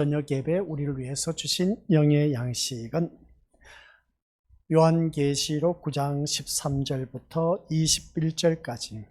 저녁 예배 우리를 위해서 주신 영의 양식은 요한계시록 9장 13절부터 21절까지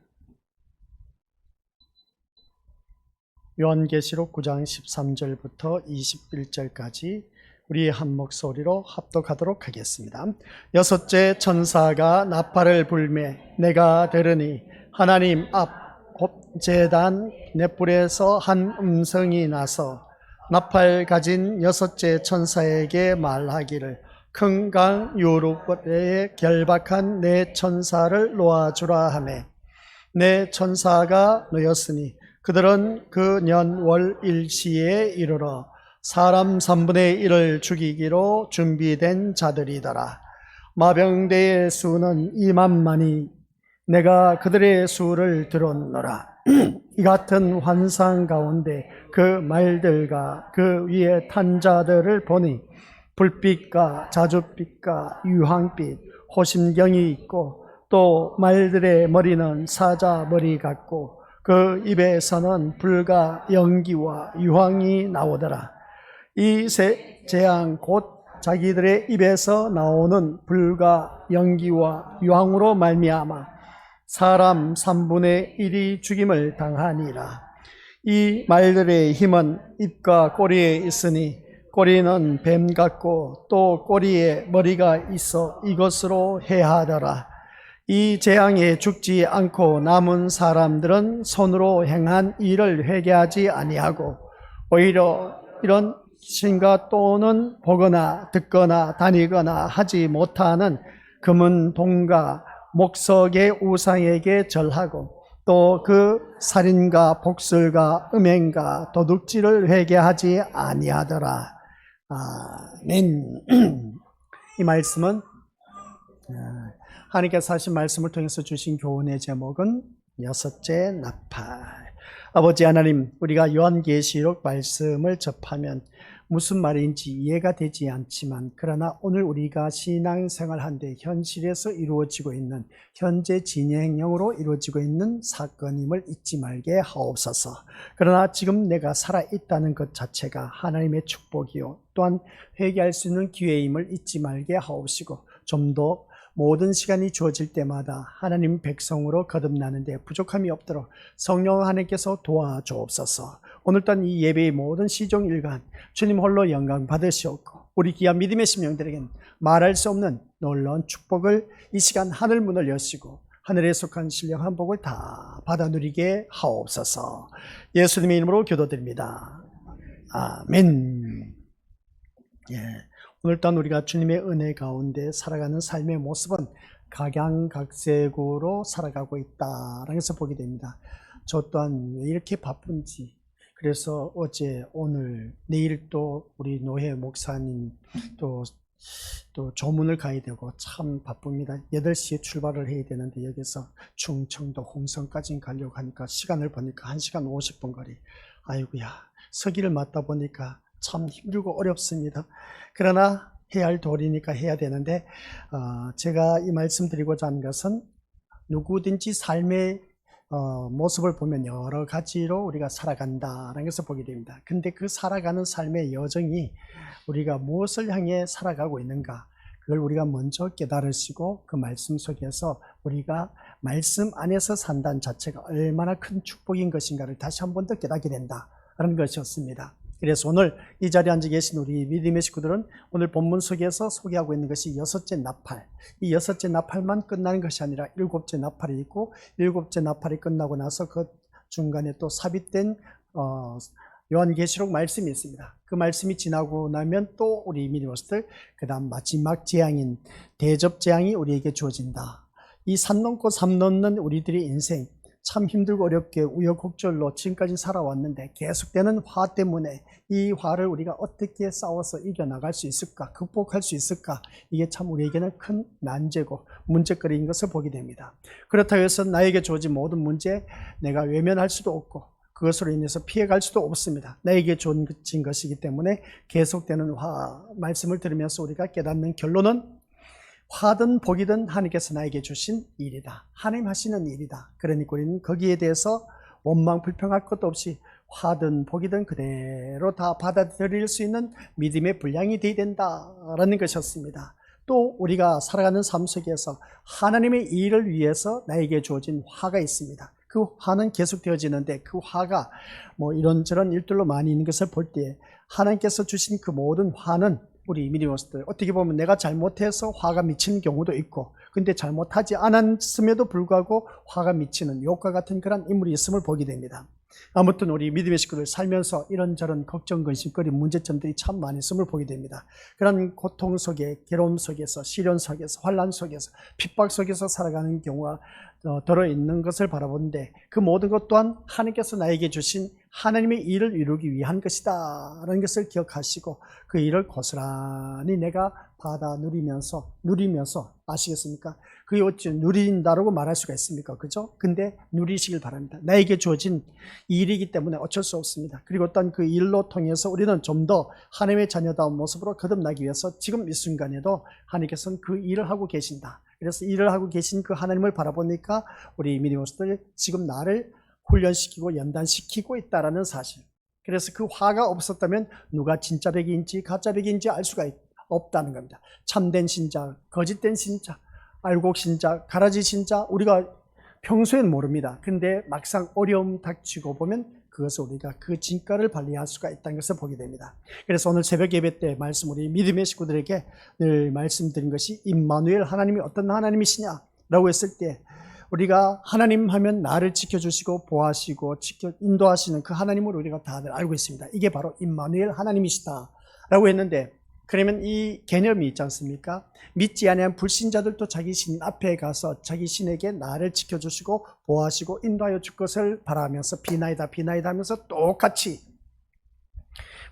요한계시록 9장 13절부터 21절까지 우리 한 목소리로 합독하도록 하겠습니다. 여섯째 천사가 나팔을 불매 내가 들으니 하나님 앞 곧 제단 넷불에서 한 음성이 나서 나팔 가진 여섯째 천사에게 말하기를 큰 강 유르봇에 결박한 내 천사를 놓아주라 하매 내 천사가 놓였으니 그들은 그 년 월 일시에 이르러 사람 3분의 1을 죽이기로 준비된 자들이더라. 마병대의 수는 2만만이 내가 그들의 수를 들었노라. 이 같은 환상 가운데 그 말들과 그 위에 탄 자들을 보니 불빛과 자줏빛과 유황빛 호심경이 있고 또 말들의 머리는 사자 머리 같고 그 입에서는 불과 연기와 유황이 나오더라. 이 세 재앙 곧 자기들의 입에서 나오는 불과 연기와 유황으로 말미암아 사람 3분의 1이 죽임을 당하니라. 이 말들의 힘은 입과 꼬리에 있으니 꼬리는 뱀 같고 또 꼬리에 머리가 있어 이것으로 해하더라. 이 재앙에 죽지 않고 남은 사람들은 손으로 행한 일을 회개하지 아니하고 오히려 이런 신과 또는 보거나 듣거나 다니거나 하지 못하는 금은 동과 목석의 우상에게 절하고 또 그 살인과 복술과 음행과 도둑질을 회개하지 아니하더라. 아멘. 이 말씀은 하나님께서 하신 말씀을 통해서 주신 교훈의 제목은 여섯째 나팔. 아버지 하나님, 우리가 요한계시록 말씀을 접하면 무슨 말인지 이해가 되지 않지만 그러나 오늘 우리가 신앙생활하는데 현실에서 이루어지고 있는 현재 진행형으로 이루어지고 있는 사건임을 잊지 말게 하옵소서. 그러나 지금 내가 살아있다는 것 자체가 하나님의 축복이요 또한 회개할 수 있는 기회임을 잊지 말게 하옵시고 좀 더 모든 시간이 주어질 때마다 하나님 백성으로 거듭나는데 부족함이 없도록 성령 하나님께서 도와주옵소서. 오늘 또한 이 예배의 모든 시종일관 주님 홀로 영광 받으시옵고 우리 귀한 믿음의 심령들에겐 말할 수 없는 놀라운 축복을 이 시간 하늘 문을 여시고 하늘에 속한 신령한 복을 다 받아 누리게 하옵소서. 예수님의 이름으로 기도드립니다. 아멘. 오늘 또한 우리가 주님의 은혜 가운데 살아가는 삶의 모습은 각양각색으로 살아가고 있다라는 것을 보게 됩니다. 저 또한 왜 이렇게 바쁜지, 그래서 어제 오늘 내일 또 우리 노회 목사님 또 조문을 가야 되고 참 바쁩니다. 8시에 출발을 해야 되는데 여기서 충청도 홍성까지 가려고 하니까 시간을 보니까 1시간 50분 거리. 아이고야, 서기를 맡다 보니까 참 힘들고 어렵습니다. 그러나 해야 할 도리니까 해야 되는데 제가 이 말씀 드리고자 하는 것은 누구든지 삶의 모습을 보면 여러 가지로 우리가 살아간다라는 것을 보게 됩니다. 근데 그 살아가는 삶의 여정이 우리가 무엇을 향해 살아가고 있는가, 그걸 우리가 먼저 깨달으시고 그 말씀 속에서 우리가 말씀 안에서 산다는 자체가 얼마나 큰 축복인 것인가를 다시 한 번 더 깨닫게 된다라는 것이었습니다. 그래서 오늘 이 자리에 앉아 계신 우리 믿음의 식구들은 오늘 본문 속에서 소개하고 있는 것이 여섯째 나팔. 이 여섯째 나팔만 끝나는 것이 아니라 일곱째 나팔이 있고 일곱째 나팔이 끝나고 나서 그 중간에 또 삽입된 요한계시록 말씀이 있습니다. 그 말씀이 지나고 나면 또 우리 믿음의식구들 그 다음 마지막 재앙인 대접재앙이 우리에게 주어진다. 이 산 넘고 삶 넘는 우리들의 인생 참 힘들고 어렵게 우여곡절로 지금까지 살아왔는데 계속되는 화 때문에 이 화를 우리가 어떻게 싸워서 이겨나갈 수 있을까, 극복할 수 있을까, 이게 참 우리에게는 큰 난제고 문제거리인 것을 보게 됩니다. 그렇다고 해서 나에게 주어진 모든 문제 내가 외면할 수도 없고 그것으로 인해서 피해갈 수도 없습니다. 나에게 주어진 것이기 때문에 계속되는 화 말씀을 들으면서 우리가 깨닫는 결론은 화든 복이든 하나님께서 나에게 주신 일이다. 하나님 하시는 일이다. 그러니까 우리는 거기에 대해서 원망 불평할 것도 없이 화든 복이든 그대로 다 받아들일 수 있는 믿음의 분량이 되어야 된다라는 것이었습니다. 또 우리가 살아가는 삶 속에서 하나님의 일을 위해서 나에게 주어진 화가 있습니다. 그 화는 계속 되어지는데 그 화가 뭐 이런저런 일들로 많이 있는 것을 볼 때 하나님께서 주신 그 모든 화는 우리 믿음으로서 어떻게 보면 내가 잘못해서 화가 미치는 경우도 있고, 근데 잘못하지 않았음에도 불구하고 화가 미치는 욕과 같은 그런 인물이 있음을 보게 됩니다. 아무튼 우리 믿음의 식구들 살면서 이런저런 걱정, 근심거리, 문제점들이 참 많이 있음을 보게 됩니다. 그런 고통 속에, 괴로움 속에서, 시련 속에서, 환난 속에서, 핍박 속에서 살아가는 경우가 들어있는 것을 바라보는데, 그 모든 것 또한 하나님께서 나에게 주신 하나님의 일을 이루기 위한 것이다 라는 것을 기억하시고, 그 일을 고스란히 내가 받아 누리면서 아시겠습니까? 그게 어찌 누린다라고 말할 수가 있습니까? 그죠? 근데 누리시길 바랍니다. 나에게 주어진 일이기 때문에 어쩔 수 없습니다. 그리고 또한 그 일로 통해서 우리는 좀 더 하나님의 자녀다운 모습으로 거듭나기 위해서 지금 이 순간에도 하나님께서는 그 일을 하고 계신다. 그래서 일을 하고 계신 그 하나님을 바라보니까 우리 믿음으로서들 지금 나를 훈련시키고 연단시키고 있다라는 사실. 그래서 그 화가 없었다면 누가 진짜 백인지 가짜 백인지 알 수가 없다는 겁니다. 참된 신자, 거짓된 신자, 알곡 신자, 가라지 신자, 우리가 평소엔 모릅니다. 근데 막상 어려움 닥치고 보면 그것을 우리가 그 진가를 발휘할 수가 있다는 것을 보게 됩니다. 그래서 오늘 새벽 예배 때 말씀, 우리 믿음의 식구들에게 늘 말씀드린 것이 임마누엘, 하나님이 어떤 하나님이시냐라고 했을 때, 우리가 하나님 하면 나를 지켜주시고 보호하시고 인도하시는 그 하나님을 우리가 다들 알고 있습니다. 이게 바로 임마누엘 하나님이시다 라고 했는데, 그러면 이 개념이 있지 않습니까? 믿지 아니한 불신자들도 자기 신 앞에 가서 자기 신에게 나를 지켜주시고 보호하시고 인도하여 줄 것을 바라면서 비나이다 하면서 똑같이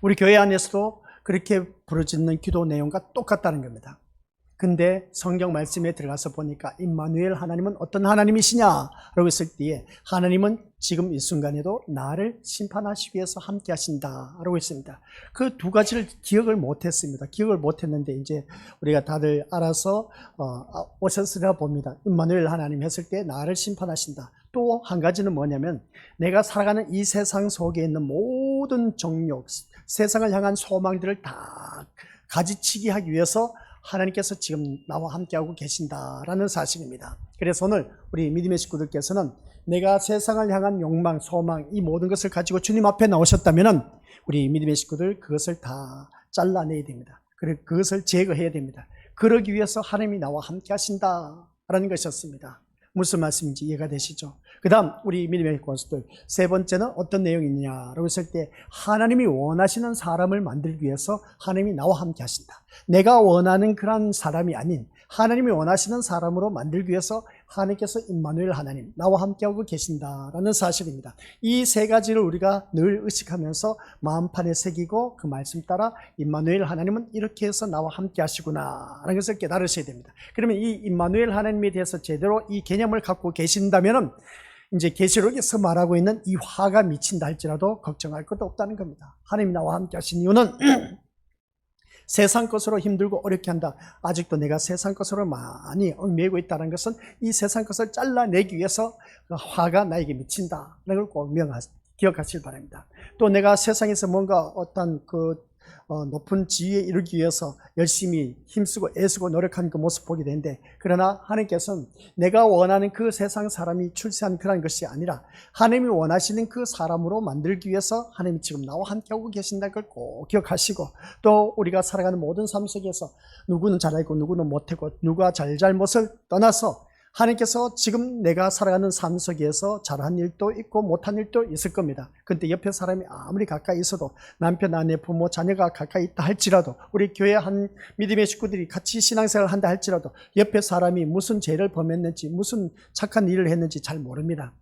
우리 교회 안에서도 그렇게 부르짖는 기도 내용과 똑같다는 겁니다. 근데 성경 말씀에 들어가서 보니까 임마누엘 하나님은 어떤 하나님이시냐라고 했을 때에 하나님은 지금 이 순간에도 나를 심판하시기 위해서 함께 하신다라고 했습니다. 그 두 가지를 기억을 못했습니다. 기억을 못했는데 이제 우리가 다들 알아서 오셨으리라 봅니다. 임마누엘 하나님 했을 때 나를 심판하신다. 또 한 가지는 뭐냐면 내가 살아가는 이 세상 속에 있는 모든 정욕, 세상을 향한 소망들을 다 가지치기 하기 위해서 하나님께서 지금 나와 함께하고 계신다라는 사실입니다. 그래서 오늘 우리 믿음의 식구들께서는 내가 세상을 향한 욕망, 소망, 이 모든 것을 가지고 주님 앞에 나오셨다면 우리 믿음의 식구들 그것을 다 잘라내야 됩니다. 그리고 그것을 제거해야 됩니다. 그러기 위해서 하나님이 나와 함께 하신다라는 것이었습니다. 무슨 말씀인지 이해가 되시죠? 그 다음 우리 믿음의 식구들 세 번째는 어떤 내용이냐라고 했을 때 하나님이 원하시는 사람을 만들기 위해서 하나님이 나와 함께 하신다. 내가 원하는 그런 사람이 아닌 하나님이 원하시는 사람으로 만들기 위해서 하나님께서 임마누엘 하나님, 나와 함께하고 계신다라는 사실입니다. 이 세 가지를 우리가 늘 의식하면서 마음판에 새기고 그 말씀 따라 임마누엘 하나님은 이렇게 해서 나와 함께 하시구나 라는 것을 깨달으셔야 됩니다. 그러면 이 임마누엘 하나님에 대해서 제대로 이 개념을 갖고 계신다면은 이제 계시록에서 말하고 있는 이 화가 미친다 할지라도 걱정할 것도 없다는 겁니다. 하나님이 나와 함께 하신 이유는 세상 것으로 힘들고 어렵게 한다. 아직도 내가 세상 것으로 많이 얽매이고 있다는 것은 이 세상 것을 잘라내기 위해서 그 화가 나에게 미친다는 걸 꼭 기억하시길 바랍니다. 또 내가 세상에서 뭔가 어떤 높은 지위에 이르기 위해서 열심히 힘쓰고 애쓰고 노력하는 그 모습 보게 되는데, 그러나 하나님께서는 내가 원하는 그 세상 사람이 출세한 그런 것이 아니라 하나님이 원하시는 그 사람으로 만들기 위해서 하나님이 지금 나와 함께하고 계신다는 걸 꼭 기억하시고, 또 우리가 살아가는 모든 삶 속에서 누구는 잘하고 누구는 못하고 누가 잘못을 떠나서 하나님께서 지금 내가 살아가는 삶 속에서 잘한 일도 있고 못한 일도 있을 겁니다. 근데 옆에 사람이 아무리 가까이 있어도 남편, 아내, 부모, 자녀가 가까이 있다 할지라도, 우리 교회 한 믿음의 식구들이 같이 신앙생활을 한다 할지라도 옆에 사람이 무슨 죄를 범했는지 무슨 착한 일을 했는지 잘 모릅니다.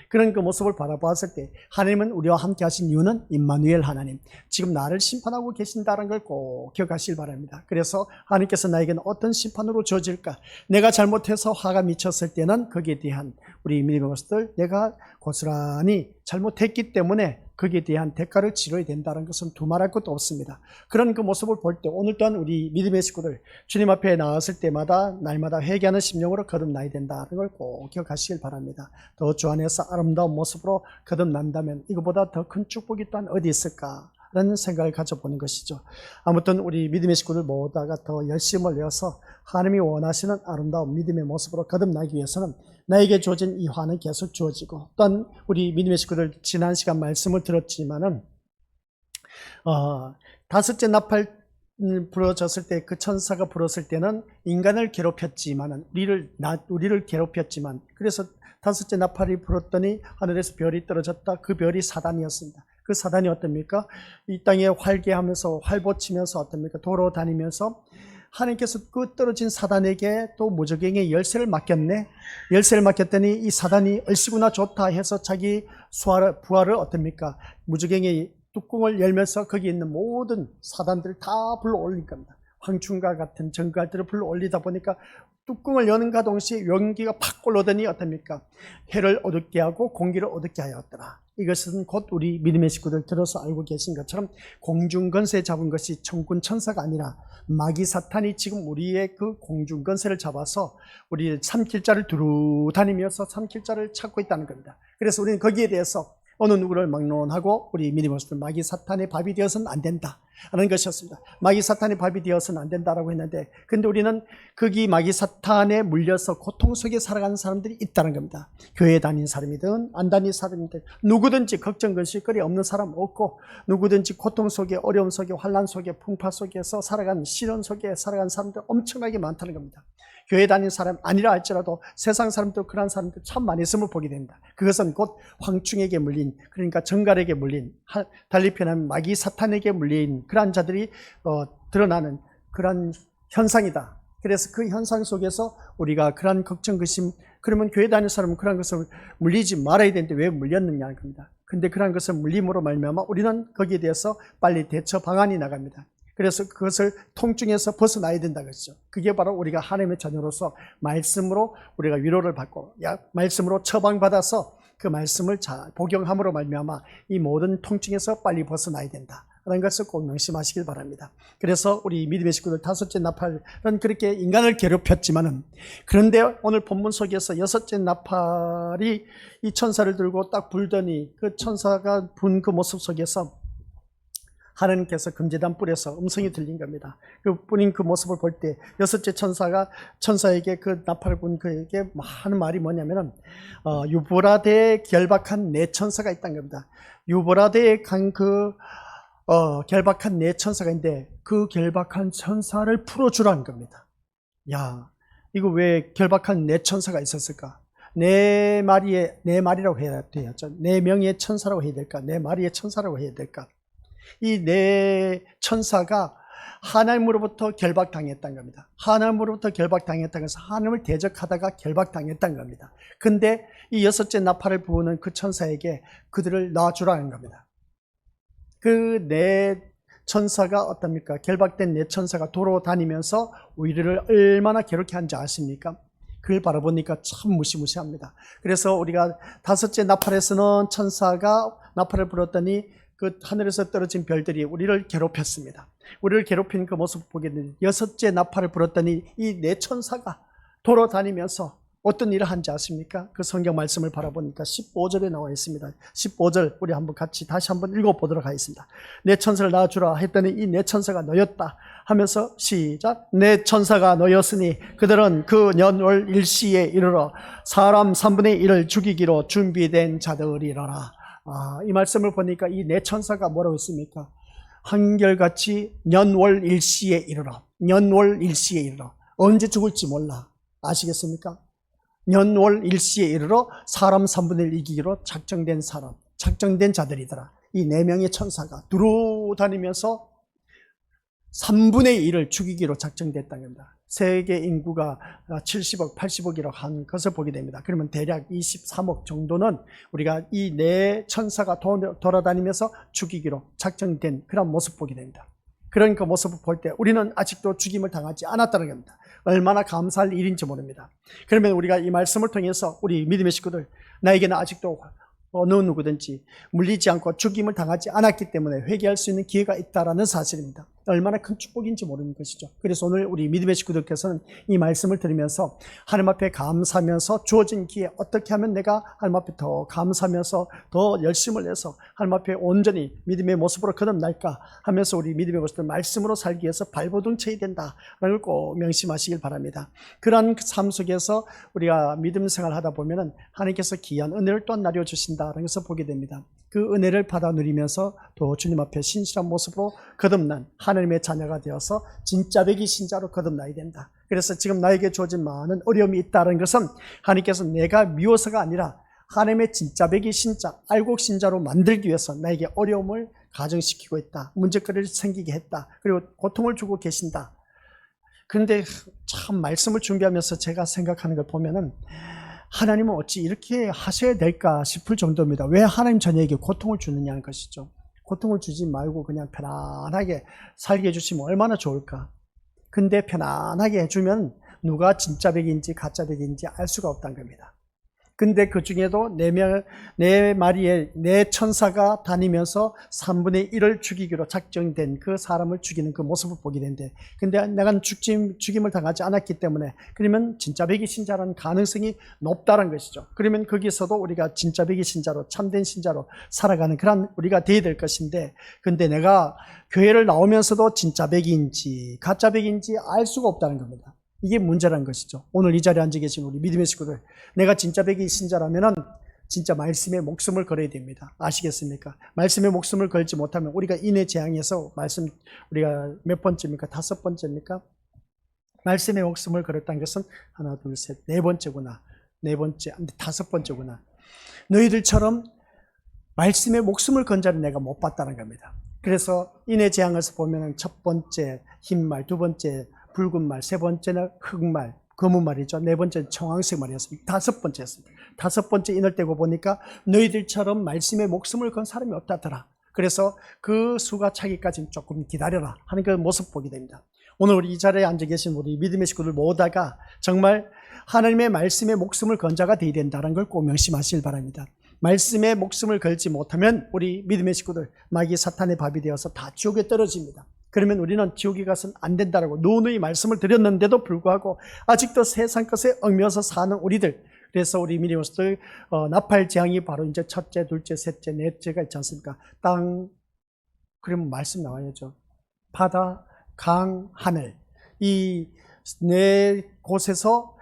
그런 그 모습을 바라보았을 때 하나님은 우리와 함께 하신 이유는 임마누엘 하나님, 지금 나를 심판하고 계신다는 걸 꼭 기억하시길 바랍니다. 그래서 하나님께서 나에게는 어떤 심판으로 주어질까? 내가 잘못해서 화가 미쳤을 때는 거기에 대한 우리 믿음의 것들 내가 고스란히 잘못했기 때문에 거기에 대한 대가를 치러야 된다는 것은 두말할 것도 없습니다. 그런 그 모습을 볼 때 오늘 또한 우리 믿음의 식구들 주님 앞에 나왔을 때마다 날마다 회개하는 심령으로 거듭나야 된다는 걸 꼭 기억하시길 바랍니다. 더 주 안에서 아름다운 모습으로 거듭난다면 이거보다 더 큰 축복이 또한 어디 있을까? 라는 생각을 가져보는 것이죠. 아무튼 우리 믿음의 식구들 모두가 더 열심을 내어서 하나님이 원하시는 아름다운 믿음의 모습으로 거듭나기 위해서는 나에게 주어진 이 화는 계속 주어지고, 또한 우리 믿음의 식구들 지난 시간 말씀을 들었지만은 다섯째 나팔 부러졌을 때, 그 천사가 불었을 때는 인간을 괴롭혔지만은 우리를 괴롭혔지만, 그래서 다섯째 나팔이 불었더니 하늘에서 별이 떨어졌다. 그 별이 사단이었습니다. 그 사단이 어떻습니까? 이 땅에 활개하면서 활보치면서 어떻습니까? 도로 다니면서 하나님께서 그 떨어진 사단에게 또 무저갱의 열쇠를 맡겼네. 열쇠를 맡겼더니 이 사단이 얼씨구나 좋다 해서 자기 부하를 어떻습니까? 무저갱의 뚜껑을 열면서 거기 있는 모든 사단들을 다 불러 올린 겁니다. 황충과 같은 정갈들을 불러 올리다 보니까 뚜껑을 여는가 동시에 연기가 팍 올라오더니 어떻습니까? 해를 어둡게 하고 공기를 어둡게 하였더라. 이것은 곧 우리 믿음의 식구들 들어서 알고 계신 것처럼 공중건세 잡은 것이 천군 천사가 아니라 마귀 사탄이 지금 우리의 그 공중건세를 잡아서 우리의 삼킬자를 두루 다니면서 삼킬자를 찾고 있다는 겁니다. 그래서 우리는 거기에 대해서 어느 누구를 막론하고 우리 믿음의 식구들 마귀 사탄의 밥이 되어서는 안 된다 하는 것이었습니다. 마귀 사탄의 밥이 되어서는 안 된다라고 했는데, 근데 우리는 거기 마귀 사탄에 물려서 고통 속에 살아가는 사람들이 있다는 겁니다. 교회 다니는 사람이든 안 다니는 사람이든 누구든지 걱정 근심거리 없는 사람 없고, 누구든지 고통 속에 어려움 속에 환난 속에 풍파 속에서 살아가는 시련 속에 살아가는 사람들 엄청나게 많다는 겁니다. 교회 다니는 사람 아니라 할지라도 세상 사람도 그런 사람들 참 많이 있음을 보게 됩니다. 그것은 곧 황충에게 물린, 그러니까 정갈에게 물린, 달리 표현하면 마귀 사탄에게 물린 그러한 자들이 드러나는 그런 현상이다. 그래서 그 현상 속에서 우리가 그러한 걱정, 근심, 그러면 교회 다니는 사람은 그러한 것을 물리지 말아야 되는데 왜 물렸느냐는 겁니다. 근데 그러한 것을 물림으로 말미암아 우리는 거기에 대해서 빨리 대처 방안이 나갑니다. 그래서 그것을 통증에서 벗어나야 된다 그랬죠. 그게 바로 우리가 하나님의 자녀로서 말씀으로 우리가 위로를 받고 말씀으로 처방받아서 그 말씀을 잘 복용함으로 말미암아 이 모든 통증에서 빨리 벗어나야 된다 라는 것을 꼭 명심하시길 바랍니다. 그래서 우리 믿음의 식구들 다섯째 나팔은 그렇게 인간을 괴롭혔지만은, 그런데 오늘 본문 속에서 여섯째 나팔이 이 천사를 들고 딱 불더니 그 천사가 분 그 모습 속에서 하나님께서 금제단 뿔에서 음성이 들린 겁니다. 그 뿌린 그 모습을 볼 때 여섯째 천사에게 그 나팔을 분 그에게 하는 말이 뭐냐면은 유브라데에 결박한 네 천사가 있다는 겁니다. 유브라데에 간 결박한 네 천사가 있는데 그 결박한 천사를 풀어주라는 겁니다. 야, 이거 왜 결박한 네 천사가 있었을까? 네 마리라고 해야 되죠. 네 명의 천사라고 해야 될까? 네 마리의 천사라고 해야 될까? 이 네 천사가 하나님으로부터 결박당했다는 겁니다. 하나님으로부터 결박당했다는 것은 하나님을 대적하다가 결박당했다는 겁니다. 근데 이 여섯째 나팔을 부는 그 천사에게 그들을 놔주라는 겁니다. 그 네 천사가 어떻습니까? 결박된 네 천사가 도로 다니면서 우리를 얼마나 괴롭게 하는지 아십니까? 그걸 바라보니까 참 무시무시합니다. 그래서 우리가 다섯째 나팔에서는 천사가 나팔을 불었더니 그 하늘에서 떨어진 별들이 우리를 괴롭혔습니다. 우리를 괴롭힌 그 모습을 보게 되는데, 여섯째 나팔을 불었더니 이 네 천사가 돌아다니면서 어떤 일을 한지 아십니까? 그 성경 말씀을 바라보니까 15절에 나와 있습니다. 15절 우리 한번 같이 다시 한번 읽어보도록 하겠습니다. 네 천사를 낳아주라 했더니 이 네 천사가 놓였다 하면서 시작. 네 천사가 놓였으니 그들은 그 년월 일시에 이르러 사람 3분의 1을 죽이기로 준비된 자들이라라. 이 말씀을 보니까 이 네 천사가 뭐라고 했습니까? 한결같이 년월 일시에 이르러, 년월 일시에 이르러. 언제 죽을지 몰라. 아시겠습니까? 년월 일시에 이르러 사람 3분의 1 이기기로 작정된 사람, 작정된 자들이더라. 이 네 명의 천사가 두루 다니면서 3분의 1을 죽이기로 작정됐다는 겁니다. 세계 인구가 70억, 80억이라고 한 것을 보게 됩니다. 그러면 대략 23억 정도는 우리가 이 네 천사가 돌아다니면서 죽이기로 작정된 그런 모습 보게 됩니다. 그런 그 모습을 볼 때 우리는 아직도 죽임을 당하지 않았다는 겁니다. 얼마나 감사할 일인지 모릅니다. 그러면 우리가 이 말씀을 통해서 우리 믿음의 식구들, 나에게는 아직도 어느 누구든지 물리지 않고 죽임을 당하지 않았기 때문에 회개할 수 있는 기회가 있다라는 사실입니다. 얼마나 큰 축복인지 모르는 것이죠. 그래서 오늘 우리 믿음의 식구들께서는 이 말씀을 들으면서 하나님 앞에 감사하면서 주어진 기회, 어떻게 하면 내가 하나님 앞에 더 감사하면서 더 열심을 내서 하나님 앞에 온전히 믿음의 모습으로 거듭날까 하면서 우리 믿음의 모습을 말씀으로 살기 위해서 발버둥 쳐야 된다라는 걸 꼭 명심하시길 바랍니다. 그러한 삶 속에서 우리가 믿음 생활을 하다 보면은 하나님께서 귀한 은혜를 또한 나려 주신다라는 것을 보게 됩니다. 그 은혜를 받아 누리면서 또 주님 앞에 신실한 모습으로 거듭난 하나님의 자녀가 되어서 진짜 배기 신자로 거듭나야 된다. 그래서 지금 나에게 주어진 많은 어려움이 있다는 것은 하나님께서 내가 미워서가 아니라 하나님의 진짜 배기 신자, 알곡 신자로 만들기 위해서 나에게 어려움을 가정시키고 있다. 문제거리를 생기게 했다. 그리고 고통을 주고 계신다. 그런데 참 말씀을 준비하면서 제가 생각하는 걸 보면은 하나님은 어찌 이렇게 하셔야 될까 싶을 정도입니다. 왜 하나님 자녀에게 고통을 주느냐는 것이죠. 고통을 주지 말고 그냥 편안하게 살게 해주시면 얼마나 좋을까. 근데 편안하게 해주면 누가 진짜 백인지 가짜 백인지 알 수가 없다는 겁니다. 근데 그 중에도 네 마리의 네 천사가 다니면서 3분의 1을 죽이기로 작정된 그 사람을 죽이는 그 모습을 보게 되는데, 근데 내가 죽임을 당하지 않았기 때문에 그러면 진짜 백이 신자라는 가능성이 높다는 것이죠. 그러면 거기서도 우리가 진짜 백이 신자로 참된 신자로 살아가는 그런 우리가 돼야 될 것인데, 근데 내가 교회를 나오면서도 진짜 백인지 가짜 백인지 알 수가 없다는 겁니다. 이게 문제라는 것이죠. 오늘 이 자리에 앉아 계신 우리 믿음의 식구들, 내가 진짜 백이 신자라면은 진짜 말씀에 목숨을 걸어야 됩니다. 아시겠습니까? 말씀에 목숨을 걸지 못하면 우리가 인해 재앙에서 말씀, 우리가 몇 번째입니까? 5번째입니까? 말씀에 목숨을 걸었다는 것은 하나, 둘, 셋, 네 번째구나. 네 번째, 5번째구나. 너희들처럼 말씀에 목숨을 건 자를 내가 못 봤다는 겁니다. 그래서 인해 재앙에서 보면은 첫 번째 흰말, 두 번째 붉은 말, 세 번째는 흑말, 검은 말이죠. 네 번째는 청황색 말이었습니다. 5번째였습니다. 5번째 인을 떼고 보니까 너희들처럼 말씀에 목숨을 건 사람이 없다더라. 그래서 그 수가 차기까지 조금 기다려라 하는 그 모습 보게 됩니다. 오늘 우리 이 자리에 앉아 계신 우리 믿음의 식구들 모두가 정말 하나님의 말씀에 목숨을 건 자가 되어야 된다는 걸 꼭 명심하시길 바랍니다. 말씀에 목숨을 걸지 못하면 우리 믿음의 식구들 마귀 사탄의 밥이 되어서 다 지옥에 떨어집니다. 그러면 우리는 지옥에 가서는 안 된다라고 누누이 말씀을 드렸는데도 불구하고 아직도 세상 것에 얽매여서 사는 우리들, 그래서 우리 믿음의 식구들 나팔 재앙이 바로 이제 첫째, 둘째, 셋째, 넷째가 있지 않습니까? 땅, 그러면 말씀 나와야죠. 바다, 강, 하늘, 이 네 곳에서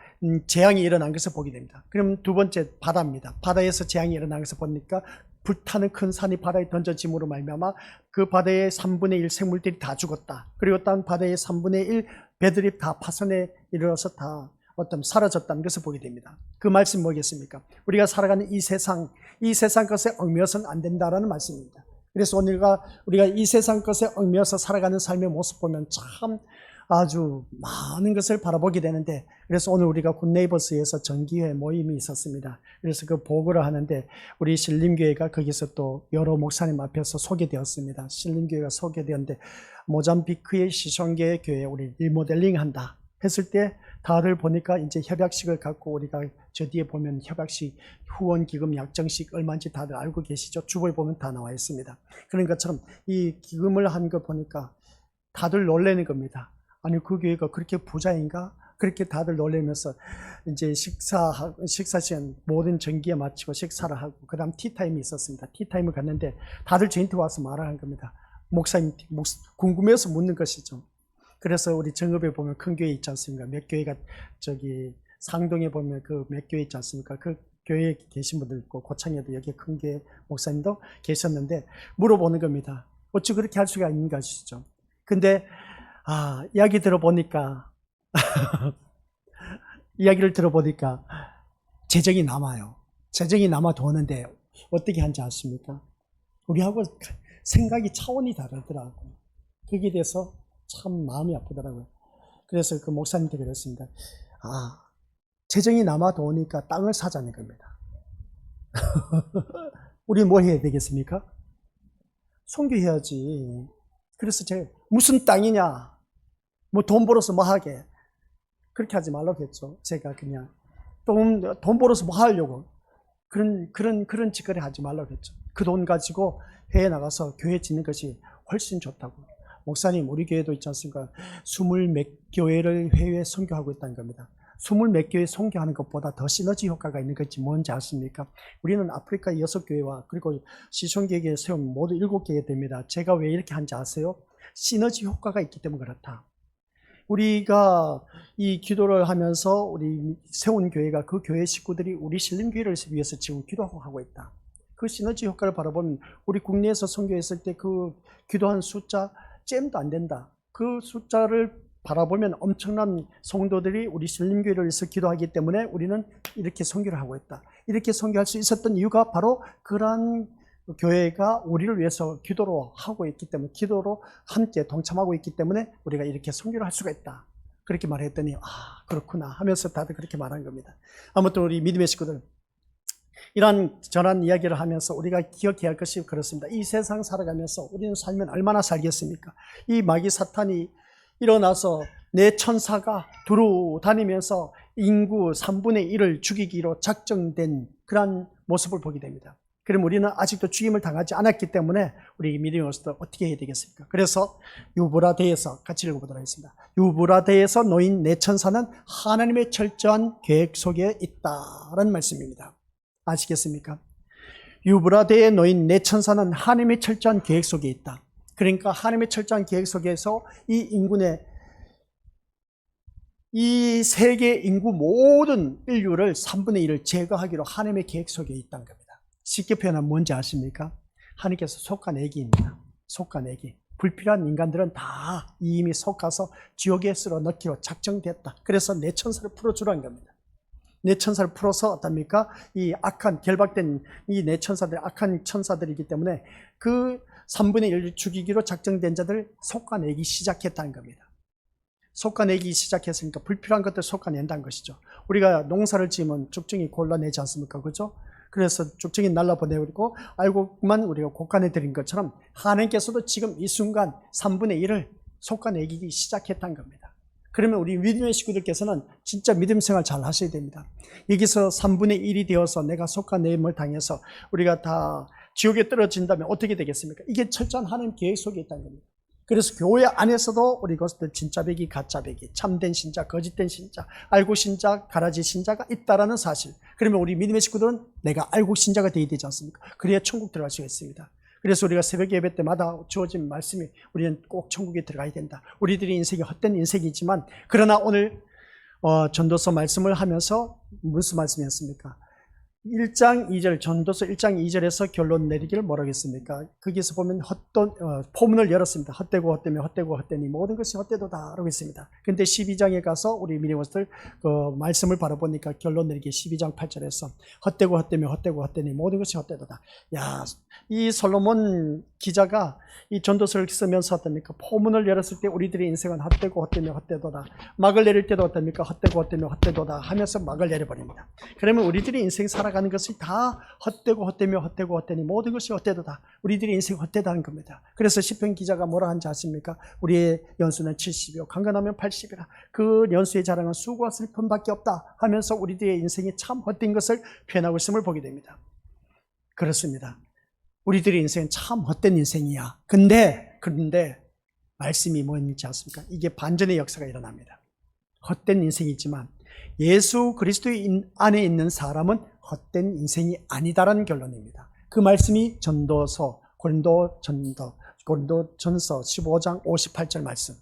재앙이 일어난 것을 보게 됩니다. 그럼 두 번째 바다입니다. 바다에서 재앙이 일어난 것을 보니까 불타는 큰 산이 바다에 던져짐으로 말미암아 그 바다의 3분의 1 생물들이 다 죽었다. 그리고 딴 바다의 3분의 1 배들이 다 파손에 이르러서 다 사라졌다는 것을 보게 됩니다. 그 말씀 뭐겠습니까? 우리가 살아가는 이 세상 것에 얽매여서는 안 된다라는 말씀입니다. 그래서 오늘과 우리가 이 세상 것에 얽매여서 살아가는 삶의 모습 보면 참 아주 많은 것을 바라보게 되는데, 그래서 오늘 우리가 굿네이버스에서 정기회 모임이 있었습니다. 그래서 그 보고를 하는데 우리 신림교회가 거기서 또 여러 목사님 앞에서 소개되었습니다. 신림교회가 소개되었는데 모잠비크의 시손계 교회 우리 리모델링 한다 했을 때 다들 보니까 이제 협약식을 갖고, 우리가 저 뒤에 보면 협약식 후원기금 약정식 얼마인지 다들 알고 계시죠? 주보에 보면 다 나와 있습니다. 그런 것처럼 이 기금을 한 거 보니까 다들 놀라는 겁니다. 아니 그 교회가 그렇게 부자인가? 그렇게 다들 놀라면서 이제 식사 시간 모든 정기에 마치고 식사를 하고 그 다음 티타임이 있었습니다. 티타임을 갔는데 다들 저한테 와서 말하는 겁니다. 목사님 궁금해서 묻는 것이죠. 그래서 우리 정읍에 보면 큰 교회 있지 않습니까? 몇 교회가 저기 상동에 보면 그 몇 교회 있지 않습니까? 그 교회에 계신 분들 있고 고창에도 여기 큰 교회 목사님도 계셨는데 물어보는 겁니다. 어찌 그렇게 할 수가 있는 것이죠. 근데 이야기를 들어보니까 재정이 남아요. 재정이 남아도 오는데 어떻게 한지 아십니까? 우리하고 생각이 차원이 다르더라고요. 거기에 대해서 참 마음이 아프더라고요. 그래서 그 목사님한테 그랬습니다. 재정이 남아도 오니까 땅을 사자는 겁니다. 우리 뭐 해야 되겠습니까? 선교해야지. 그래서 제가 무슨 땅이냐, 뭐 돈 벌어서 뭐 하게, 그렇게 하지 말라고 했죠. 제가 그냥 돈 벌어서 뭐 하려고, 그런 짓거리 하지 말라고 했죠. 그 돈 가지고 해외 나가서 교회 짓는 것이 훨씬 좋다고. 목사님, 우리 교회도 있지 않습니까? 20몇 교회를 해외에 선교하고 있다는 겁니다. 20몇 교회 선교하는 것보다 더 시너지 효과가 있는 것이 뭔지 아십니까? 우리는 아프리카 6교회와 그리고 시촌교회에 세운 모두 7교회 됩니다. 제가 왜 이렇게 한지 아세요? 시너지 효과가 있기 때문에 그렇다. 우리가 이 기도를 하면서 우리 세운 교회가 그 교회 식구들이 우리 신림교회를 위해서 지금 기도하고 있다. 그 시너지 효과를 바라보면 우리 국내에서 선교했을 때 그 기도한 숫자 잼도 안 된다. 그 숫자를 바라보면 엄청난 성도들이 우리 신림교회를 위해서 기도하기 때문에 우리는 이렇게 선교를 하고 있다. 이렇게 선교할 수 있었던 이유가 바로 그러한 교회가 우리를 위해서 기도로 하고 있기 때문에, 기도로 함께 동참하고 있기 때문에 우리가 이렇게 선교를 할 수가 있다. 그렇게 말했더니 그렇구나 하면서 다들 그렇게 말한 겁니다. 아무튼 우리 믿음의 식구들, 이러한 전한 이야기를 하면서 우리가 기억해야 할 것이 그렇습니다. 이 세상 살아가면서 우리는 살면 얼마나 살겠습니까? 이 마귀 사탄이 일어나서 내 천사가 두루 다니면서 인구 3분의 1을 죽이기로 작정된 그러한 모습을 보게 됩니다. 그럼 우리는 아직도 죽임을 당하지 않았기 때문에 우리 믿음의 모습도 어떻게 해야 되겠습니까? 그래서 유브라데에서 같이 읽어보도록 하겠습니다. 유브라데에서 놓인 내 천사는 하나님의 철저한 계획 속에 있다라는 말씀입니다. 아시겠습니까? 유브라데에 놓인 내 천사는 하나님의 철저한 계획 속에 있다. 그러니까 하나님의 철저한 계획 속에서 이 인군의, 이 세계 인구 모든 인류를 3분의 1을 제거하기로 하나님의 계획 속에 있다는 겁니다. 쉽게 표현하면 뭔지 아십니까? 하나님께서 솎아내기입니다. 솎아내기. 불필요한 인간들은 다 이미 솎아서 지옥에 쓸어 넣기로 작정됐다. 그래서 내 천사를 풀어주라는 겁니다. 내 천사를 풀어서 어떻습니까? 이 악한, 결박된 이 내 천사들, 악한 천사들이기 때문에 그 3분의 1을 죽이기로 작정된 자들 솎아내기 시작했다는 겁니다. 솎아내기 시작했으니까 불필요한 것들 솎아낸다는 것이죠. 우리가 농사를 지으면 쭉정이 골라내지 않습니까? 그죠? 그래서 쭉정이 날라보내버리고 알고만 우리가 곡간해드린 것처럼 하나님께서도 지금 이 순간 3분의 1을 솎아내기 시작했다는 겁니다. 그러면 우리 믿음의 식구들께서는 진짜 믿음 생활 잘 하셔야 됩니다. 여기서 3분의 1이 되어서 내가 솎아내임을 당해서 우리가 다 지옥에 떨어진다면 어떻게 되겠습니까? 이게 철저한 하나님 계획 속에 있다는 겁니다. 그래서 교회 안에서도 우리 것들 진짜 배기, 가짜 배기, 참된 신자, 거짓된 신자, 알고 신자, 가라지 신자가 있다라는 사실. 그러면 우리 믿음의 식구들은 내가 알고 신자가 되어야 되지 않습니까? 그래야 천국 들어갈 수가 있습니다. 그래서 우리가 새벽 예배 때마다 주어진 말씀이 우리는 꼭 천국에 들어가야 된다. 우리들의 인생이 헛된 인생이지만, 그러나 오늘 전도서 말씀을 하면서 무슨 말씀이었습니까? 1장 2절, 전도서 1장 2절에서 결론 내리기를 뭐라고 했습니까? 거기서 보면 포문을 열었습니다. 헛되고 헛되며 헛되고 헛되니 모든 것이 헛되도다 라고 했습니다. 근데 12장에 가서 우리 믿음의 말씀을 바라보니까 결론 내리기 12장 8절에서 헛되고 헛되며 헛되고 헛되니 모든 것이 헛되도다. 야, 이 솔로몬 기자가 이 전도서를 쓰면서 어떻습니까? 포문을 열었을 때 우리들의 인생은 헛되고 헛되며 헛되도다. 막을 내릴 때도 어떻습니까? 헛되고 헛되며 헛되도다 하면서 막을 내려버립니다. 그러면 우리들의 인생 살아가는 것이 다 헛되고 헛되며 헛되고 헛되니 모든 것이 헛되도다. 우리들의 인생이 헛되다는 겁니다. 그래서 시편 기자가 뭐라 한지 아십니까? 우리의 연수는 70이요 강건하면 80이라. 그 연수의 자랑은 수고와 슬픔밖에 없다 하면서 우리들의 인생이 참 헛된 것을 표현하고 있음을 보게 됩니다. 그렇습니다. 우리들의 인생은 참 헛된 인생이야. 그런데 말씀이 뭔지 아십니까? 이게 반전의 역사가 일어납니다. 헛된 인생이지만 예수 그리스도 안에 있는 사람은 헛된 인생이 아니다라는 결론입니다. 그 말씀이 전도서 고린도전서 15장 58절 말씀.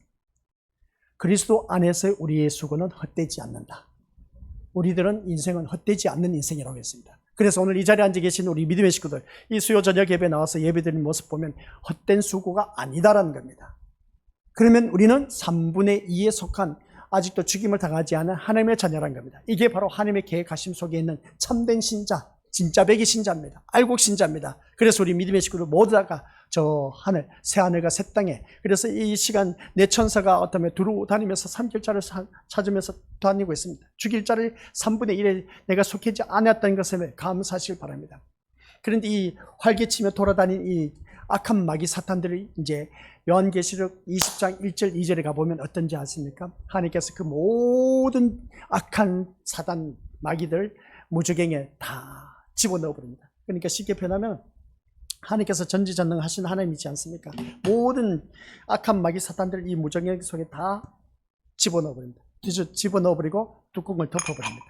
그리스도 안에서 우리의 수고는 헛되지 않는다. 우리들은 인생은 헛되지 않는 인생이라고 했습니다. 그래서 오늘 이 자리에 앉아 계신 우리 믿음의 식구들, 이 수요 저녁 예배에 나와서 예배드리는 모습 보면 헛된 수고가 아니다라는 겁니다. 그러면 우리는 3분의 2에 속한 아직도 죽임을 당하지 않은 하나님의 자녀라는 겁니다. 이게 바로 하나님의 계획하심 속에 있는 참된 신자, 진짜 배기 신자입니다. 알곡 신자입니다. 그래서 우리 믿음의 식구들 모두 다가 저 하늘, 새 하늘과 새 땅에, 그래서 이 시간 내 천사가 어떠면 두루 다니면서 삼킬자를 찾으면서 다니고 있습니다. 죽일 자를 3분의 1에 내가 속하지 않았다는 것에 감사하시길 바랍니다. 그런데 이 활개치며 돌아다닌 이 악한 마귀 사탄들을 이제 요한계시록 20장 1절 2절에 가보면 어떤지 아십니까? 하나님께서 그 모든 악한 사단 마귀들 무저갱에 다 집어넣어 버립니다. 그러니까 쉽게 표현하면 하나님께서 전지전능하신 하나님이지 않습니까? 모든 악한 마귀 사탄들 이 무정령 속에 다 집어넣어 버립니다. 집어넣어 버리고 뚜껑을 덮어 버립니다.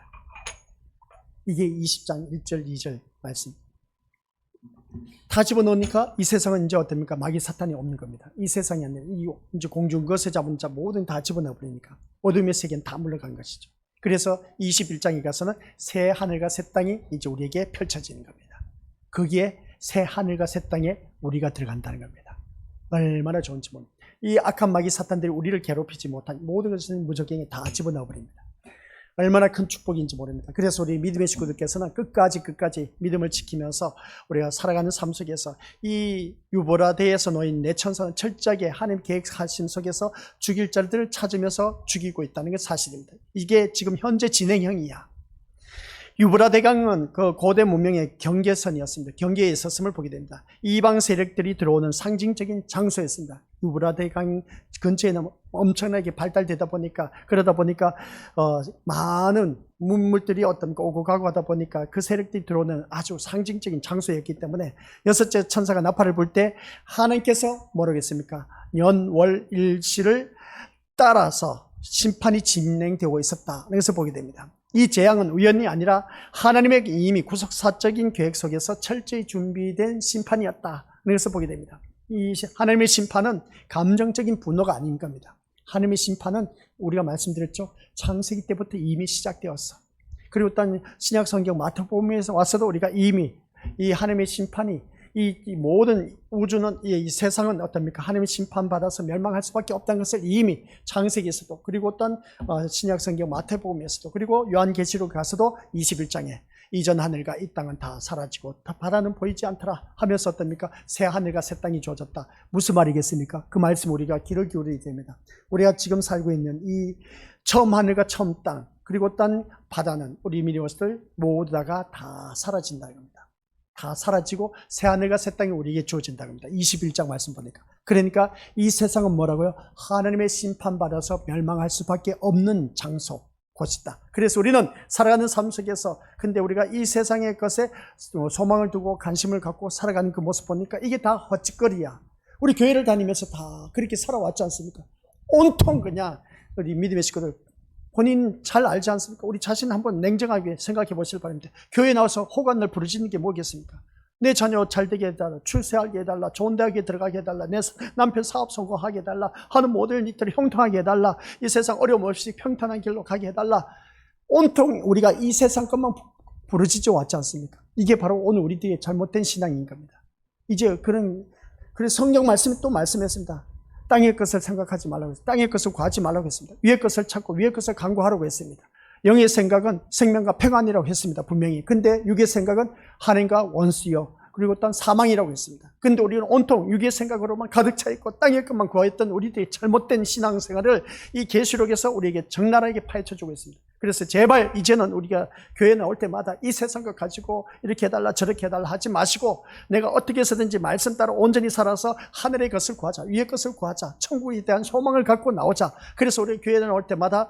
이게 20장 1절 2절 말씀. 다 집어넣으니까 이 세상은 이제 어떻습니까? 마귀 사탄이 없는 겁니다. 이 세상이 아니라 이제 공중 것에 잡은 자 모든 다 집어넣어 버리니까 어둠의 세계는 다 물러간 것이죠. 그래서 21장에 가서는 새 하늘과 새 땅이 이제 우리에게 펼쳐지는 겁니다. 거기에 새 하늘과 새 땅에 우리가 들어간다는 겁니다. 얼마나 좋은지 모릅니다. 이 악한 마귀 사탄들이 우리를 괴롭히지 못한 모든 것을 무적행에 다 집어넣어 버립니다. 얼마나 큰 축복인지 모릅니다. 그래서 우리 믿음의 식구들께서는 끝까지 믿음을 지키면서 우리가 살아가는 삶 속에서 이 유보라데에서 놓인 내 천사는 철저하게 하나님 계획하신 속에서 죽일 자들을 찾으면서 죽이고 있다는 게 사실입니다. 이게 지금 현재 진행형이야. 유브라데강은 그 고대 문명의 경계선이었습니다. 경계에 있었음을 보게 됩니다. 이방 세력들이 들어오는 상징적인 장소였습니다. 유브라데강 근처에는 엄청나게 발달되다 보니까 그러다 보니까 많은 문물들이 오고 가고 하다 보니까 그 세력들이 들어오는 아주 상징적인 장소였기 때문에 여섯째 천사가 나팔을 불 때 하나님께서 뭐라고 했습니까? 연월일시를 따라서 심판이 진행되고 있었다. 그래서 보게 됩니다. 이 재앙은 우연이 아니라 하나님의 이미 구속사적인 계획 속에서 철저히 준비된 심판이었다. 그래서 보게 됩니다. 이 하나님의 심판은 감정적인 분노가 아닌 겁니다. 하나님의 심판은 우리가 말씀드렸죠. 창세기 때부터 이미 시작되었어. 그리고 또 신약 성경 마태복음에서 와서도 우리가 이미 이 하나님의 심판이 이 모든 우주는 이 세상은 어떻습니까? 하나님의 심판받아서 멸망할 수밖에 없다는 것을 이미 창세기에서도 그리고 어떤 신약성경 마태복음에서도 그리고 요한계시록 가서도 21장에 이전 하늘과 이 땅은 다 사라지고 바다는 보이지 않더라 하면서 어떻습니까? 새 하늘과 새 땅이 주어졌다. 무슨 말이겠습니까? 그 말씀 우리가 귀를 기울여야 됩니다. 우리가 지금 살고 있는 이 처음 하늘과 처음 땅 그리고 어떤 바다는 우리 미니버스들 모두 다가 다 사라진다는 겁니다. 다 사라지고 새 하늘과 새 땅이 우리에게 주어진다고 합니다. 21장 말씀 보니까. 그러니까 이 세상은 뭐라고요? 하나님의 심판받아서 멸망할 수밖에 없는 장소, 곳이다. 그래서 우리는 살아가는 삶 속에서 근데 우리가 이 세상의 것에 소망을 두고 관심을 갖고 살아가는 그 모습 보니까 이게 다 헛짓거리야. 우리 교회를 다니면서 다 그렇게 살아왔지 않습니까? 온통 그냥 우리 믿음의 식구들 본인 잘 알지 않습니까? 우리 자신 한번 냉정하게 생각해 보실 바랍니다. 교회에 나와서 호간을 부르짖는 게 뭐겠습니까? 내 자녀 잘 되게 해달라, 출세하게 해달라, 좋은 대학에 들어가게 해달라, 내 남편 사업 성공하게 해달라, 하는 모든 일들을 형통하게 해달라, 이 세상 어려움 없이 평탄한 길로 가게 해달라. 온통 우리가 이 세상 것만 부르짖어 왔지 않습니까? 이게 바로 오늘 우리들의 잘못된 신앙인 겁니다. 이제 그래서 성경 말씀이 또 말씀했습니다. 땅의 것을 생각하지 말라고 했습니다. 땅의 것을 구하지 말라고 했습니다. 위의 것을 찾고 위의 것을 간구하라고 했습니다. 영의 생각은 생명과 평안이라고 했습니다. 분명히. 근데 육의 생각은 하나님과 원수요. 그리고 또 사망이라고 했습니다. 근데 우리는 온통 육의 생각으로만 가득 차 있고 땅의 것만 구하였던 우리들의 잘못된 신앙생활을 이 계시록에서 우리에게 적나라하게 파헤쳐주고 있습니다. 그래서 제발 이제는 우리가 교회 나올 때마다 이 세상 것 가지고 이렇게 해달라 저렇게 해달라 하지 마시고 내가 어떻게 해서든지 말씀 따라 온전히 살아서 하늘의 것을 구하자, 위의 것을 구하자, 천국에 대한 소망을 갖고 나오자. 그래서 우리 교회 나올 때마다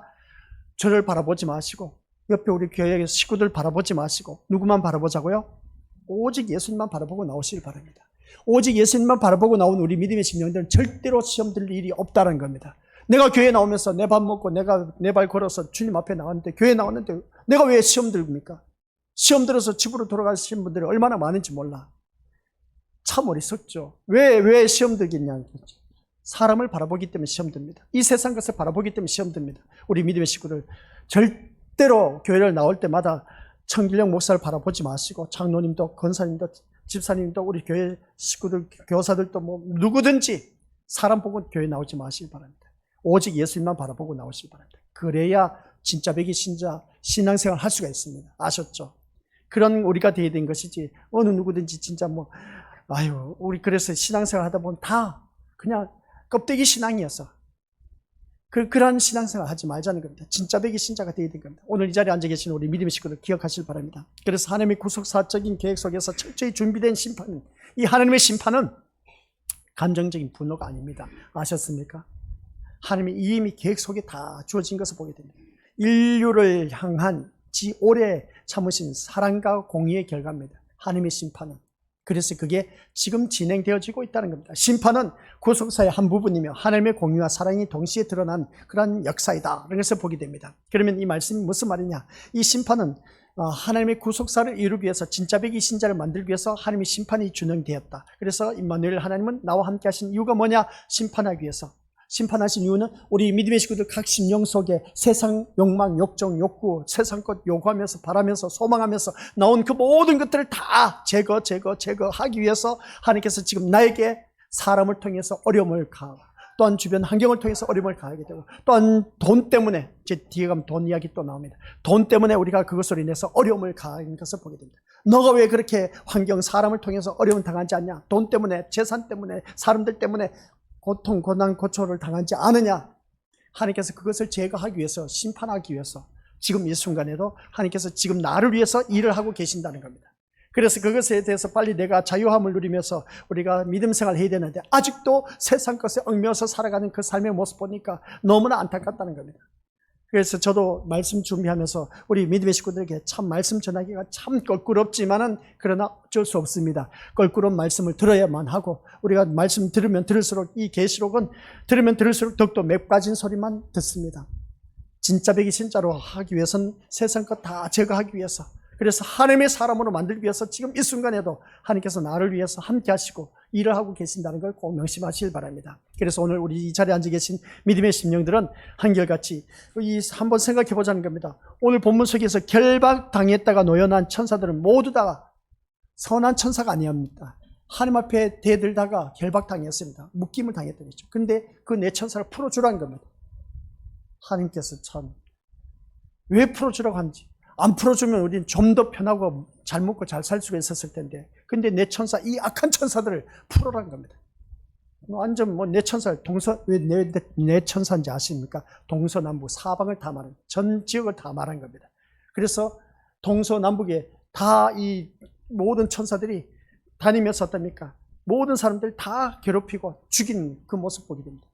저를 바라보지 마시고 옆에 우리 교회 식구들 바라보지 마시고 누구만 바라보자고요? 오직 예수님만 바라보고 나오시길 바랍니다. 오직 예수님만 바라보고 나온 우리 믿음의 심령들은 절대로 시험 들 일이 없다는 겁니다. 내가 교회 나오면서 내 밥 먹고 내가 내 발 걸어서 주님 앞에 나왔는데 교회 나왔는데 내가 왜 시험 들입니까? 시험 들어서 집으로 돌아가신 분들이 얼마나 많은지 몰라. 참 어리석죠. 왜 시험 들겠냐. 사람을 바라보기 때문에 시험 듭니다. 이 세상 것을 바라보기 때문에 시험 듭니다. 우리 믿음의 식구들 절대로 교회를 나올 때마다 청길령 목사를 바라보지 마시고 장로님도 권사님도 집사님도 우리 교회 식구들 교사들도 뭐 누구든지 사람 보고 교회 나오지 마시기 바랍니다. 오직 예수님만 바라보고 나오시기 바랍니다. 그래야 진짜 백이 신앙생활 할 수가 있습니다. 아셨죠? 그런 우리가 되어야 된 것이지 어느 누구든지 진짜 우리 그래서 신앙생활 하다 보면 다 그냥 껍데기 신앙이었어. 그러한 신앙생활 하지 말자는 겁니다. 진짜 백이 신자가 되어야 된 겁니다. 오늘 이 자리에 앉아 계신 우리 믿음의 식구들 기억하시길 바랍니다. 그래서 하나님의 구속사적인 계획 속에서 철저히 준비된 심판, 이 하나님의 심판은 감정적인 분노가 아닙니다. 아셨습니까? 하나님의 이미 계획 속에 다 주어진 것을 보게 됩니다. 인류를 향한 지 오래 참으신 사랑과 공의의 결과입니다. 하나님의 심판은. 그래서 그게 지금 진행되어지고 있다는 겁니다. 심판은 구속사의 한 부분이며 하나님의 공의와 사랑이 동시에 드러난 그런 역사이다. 그런 것을 보게 됩니다. 그러면 이 말씀이 무슨 말이냐? 이 심판은 하나님의 구속사를 이루기 위해서 진짜배기 신자를 만들기 위해서 하나님의 심판이 준행되었다. 그래서 임마누엘 하나님은 나와 함께 하신 이유가 뭐냐? 심판하기 위해서. 심판하신 이유는 우리 믿음의 식구들 각 심령 속에 세상 욕망, 욕정, 욕구, 세상 것 요구하면서 바라면서 소망하면서 나온 그 모든 것들을 다 제거하기 위해서 하나님께서 지금 나에게 사람을 통해서 어려움을 가하고 또한 주변 환경을 통해서 어려움을 가하게 되고 또한 돈 때문에 제 뒤에 가면 돈 이야기 또 나옵니다. 돈 때문에 우리가 그것으로 인해서 어려움을 가하는 것을 보게 됩니다. 너가 왜 그렇게 환경, 사람을 통해서 어려움 당하지 않냐? 돈 때문에, 재산 때문에, 사람들 때문에 고통, 고난, 고초를 당하지 않으냐? 하나님께서 그것을 제거하기 위해서, 심판하기 위해서 지금 이 순간에도 하나님께서 지금 나를 위해서 일을 하고 계신다는 겁니다. 그래서 그것에 대해서 빨리 내가 자유함을 누리면서 우리가 믿음 생활을 해야 되는데 아직도 세상 것에 얽매여서 살아가는 그 삶의 모습 보니까 너무나 안타깝다는 겁니다. 그래서 저도 말씀 준비하면서 우리 믿음의 식구들에게 참 말씀 전하기가 참 껄끄럽지만은 그러나 어쩔 수 없습니다. 껄끄러운 말씀을 들어야만 하고 우리가 말씀 들으면 들을수록 이 계시록은 들으면 들을수록 더욱더 맵가진 소리만 듣습니다. 진짜 배기 진짜로 하기 위해서는 세상 것 다 제거하기 위해서 그래서 하나님의 사람으로 만들기 위해서 지금 이 순간에도 하나님께서 나를 위해서 함께 하시고 일을 하고 계신다는 걸 꼭 명심하시길 바랍니다. 그래서 오늘 우리 이 자리에 앉아 계신 믿음의 심령들은 한결같이 한번 생각해 보자는 겁니다. 오늘 본문 속에서 결박당했다가 노연한 천사들은 모두 다 선한 천사가 아니옵니다. 하나님 앞에 대들다가 결박당했습니다. 묶임을 당했던 거죠. 그런데 그 내 천사를 풀어주라는 겁니다. 하나님께서 참 왜 풀어주라고 하는지 안 풀어주면 우리는 좀 더 편하고 잘 먹고 잘 살 수가 있었을 텐데 근데 내 천사, 이 악한 천사들을 풀어라는 겁니다. 완전 내 천사, 왜 내 천사인지 아십니까? 동서남북 사방을 다 말한, 전 지역을 다 말한 겁니다. 그래서 동서남북에 다 이 모든 천사들이 다니면서 어떻습니까? 모든 사람들 다 괴롭히고 죽인 그 모습 보게 됩니다.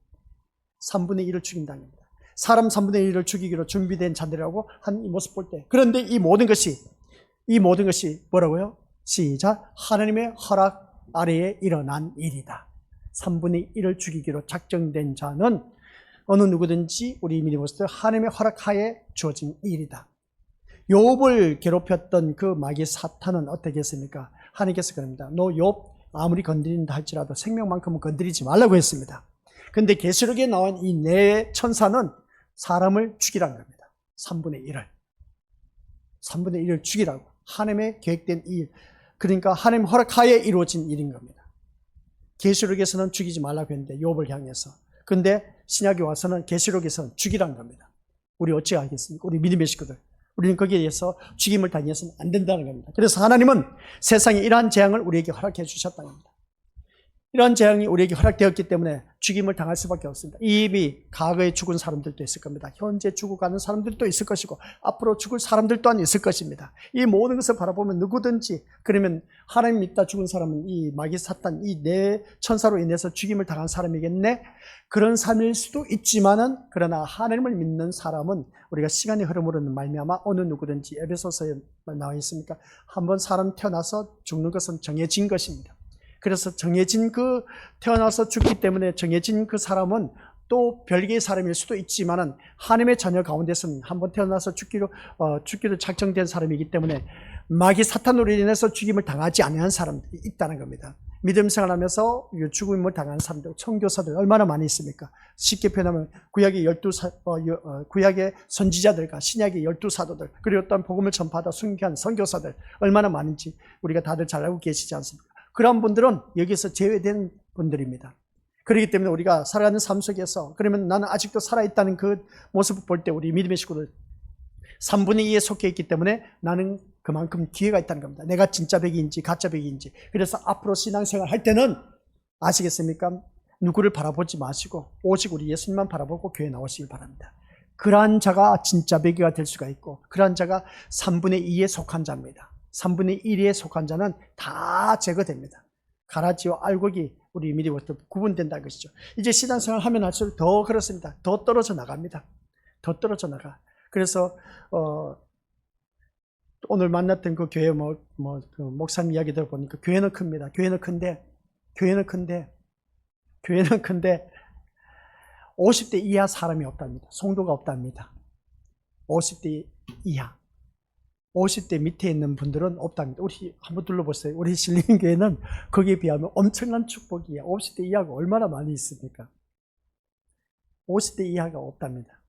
3분의 1을 죽인다는 겁니다. 사람 3분의 1을 죽이기로 준비된 자들이라고 한 이 모습 볼 때 그런데 이 모든 것이 뭐라고요? 시작. 하나님의 허락 아래에 일어난 일이다. 3분의 1을 죽이기로 작정된 자는 어느 누구든지 우리 믿음으로서 하나님의 허락하에 주어진 일이다. 욥을 괴롭혔던 그 마귀 사탄은 어떻게 했습니까? 하나님께서 그럽니다. 너 욥 아무리 건드린다 할지라도 생명만큼은 건드리지 말라고 했습니다. 근데 계시록에 나온 이 네 천사는 사람을 죽이라는 겁니다. 3분의 1을 죽이라고. 하나님의 계획된 일. 그러니까 하나님 허락하에 이루어진 일인 겁니다. 계시록에서는 죽이지 말라고 했는데 욥을 향해서. 근데 신약에 와서는 계시록에서는 죽이라는 겁니다. 우리 어찌 하겠습니까? 우리 믿음의 식구들. 우리는 거기에 의해서 죽임을 당해서는 안 된다는 겁니다. 그래서 하나님은 세상에 이러한 재앙을 우리에게 허락해 주셨다는 겁니다. 이러한 재앙이 우리에게 허락되었기 때문에 죽임을 당할 수밖에 없습니다. 이미 과거에 죽은 사람들도 있을 겁니다. 현재 죽어가는 사람들도 있을 것이고 앞으로 죽을 사람들 또한 있을 것입니다. 이 모든 것을 바라보면 누구든지 그러면 하나님 믿다 죽은 사람은 이 마귀 사탄 이 네 천사로 인해서 죽임을 당한 사람이겠네. 그런 삶일 수도 있지만은 그러나 하나님을 믿는 사람은 우리가 시간의 흐름으로는 말미암아 어느 누구든지 에베소서에 나와 있습니까? 한번 사람 태어나서 죽는 것은 정해진 것입니다. 그래서 정해진 그 태어나서 죽기 때문에 정해진 그 사람은 또 별개의 사람일 수도 있지만은 하나님의 자녀 가운데서는 한번 태어나서 죽기로 작정된 사람이기 때문에 마귀 사탄으로 인해서 죽임을 당하지 아니한 사람들이 있다는 겁니다. 믿음 생활하면서 죽임을 당하는 사람들, 선교사들 얼마나 많이 있습니까? 쉽게 표현하면 구약의 선지자들과 신약의 12사도들 그리고 또한 복음을 전파하다 순교한 선교사들 얼마나 많은지 우리가 다들 잘 알고 계시지 않습니까? 그런 분들은 여기서 제외된 분들입니다. 그렇기 때문에 우리가 살아가는 삶 속에서 그러면 나는 아직도 살아있다는 그 모습을 볼 때 우리 믿음의 식구들 3분의 2에 속해 있기 때문에 나는 그만큼 기회가 있다는 겁니다. 내가 진짜 백인지 가짜 백인지. 그래서 앞으로 신앙생활 할 때는 아시겠습니까? 누구를 바라보지 마시고 오직 우리 예수님만 바라보고 교회에 나오시길 바랍니다. 그러한 자가 진짜 백이가 될 수가 있고 그러한 자가 3분의 2에 속한 자입니다. 3분의 1에 속한 자는 다 제거됩니다. 가라지와 알곡이 우리 믿음으로부터 구분된다는 것이죠. 이제 신앙생활 하면 할수록 더 그렇습니다. 더 떨어져 나갑니다. 더 떨어져 나가. 그래서 오늘 만났던 그 교회 그 목사님 이야기 들어보니까 교회는 큽니다. 교회는 큰데 50대 이하 사람이 없답니다. 성도가 없답니다. 50대 이하. 50대 밑에 있는 분들은 없답니다. 우리 한번 둘러보세요. 우리 신림교회는 거기에 비하면 엄청난 축복이에요. 50대 이하가 얼마나 많이 있습니까? 50대 이하가 없답니다.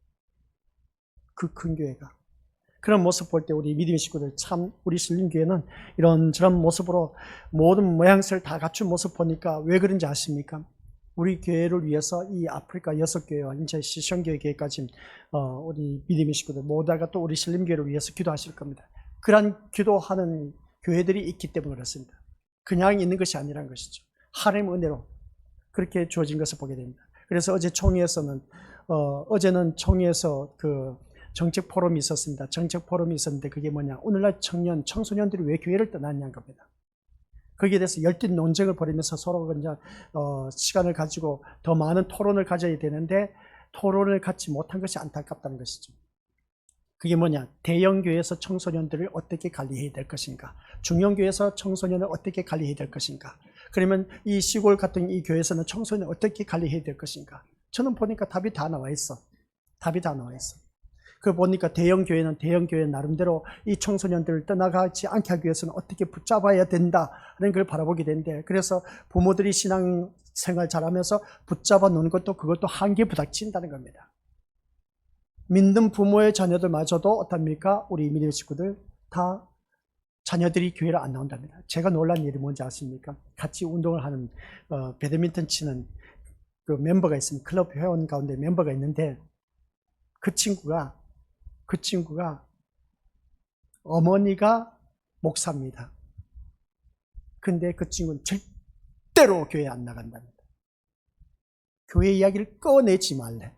그 큰 교회가. 그런 모습 볼 때 우리 믿음의 식구들 참 우리 신림교회는 이런저런 모습으로 모든 모양새를 다 갖춘 모습 보니까 왜 그런지 아십니까? 우리 교회를 위해서 이 아프리카 6교회와 이제 시션교회 교회까지 우리 믿음의 식구들 모두가 또 우리 신림교회를 위해서 기도하실 겁니다. 그러한 기도하는 교회들이 있기 때문에 그렇습니다. 그냥 있는 것이 아니라는 것이죠. 하나님의 은혜로 그렇게 주어진 것을 보게 됩니다. 그래서 어제 총회에서는 어제는 총회에서 그 정책 포럼이 있었습니다. 정책 포럼이 있었는데 그게 뭐냐? 오늘날 청소년들이 왜 교회를 떠났냐는 겁니다. 거기에 대해서 열띤 논쟁을 벌이면서 서로 그냥 시간을 가지고 더 많은 토론을 가져야 되는데 토론을 갖지 못한 것이 안타깝다는 것이죠. 그게 뭐냐? 대형교회에서 청소년들을 어떻게 관리해야 될 것인가? 중형교회에서 청소년을 어떻게 관리해야 될 것인가? 그러면 이 시골 같은 이 교회에서는 청소년을 어떻게 관리해야 될 것인가? 저는 보니까 답이 다 나와 있어. 답이 다 나와 있어. 그 보니까 대형교회는 대형교회 나름대로 이 청소년들을 떠나가지 않게 하기 위해서는 어떻게 붙잡아야 된다는 걸 바라보게 되는데, 그래서 부모들이 신앙생활 잘하면서 붙잡아 놓는 것도 그것도 한계에 부닥친다는 겁니다. 믿는 부모의 자녀들마저도 어떻습니까? 우리 믿음의 식구들 다 자녀들이 교회를 안 나온답니다. 제가 놀란 일이 뭔지 아십니까? 같이 운동을 하는 배드민턴 치는 그 멤버가 있습니다. 클럽 회원 가운데 멤버가 있는데 그 친구가 어머니가 목사입니다. 근데 그 친구는 절대로 교회 안 나간답니다. 교회 이야기를 꺼내지 말래.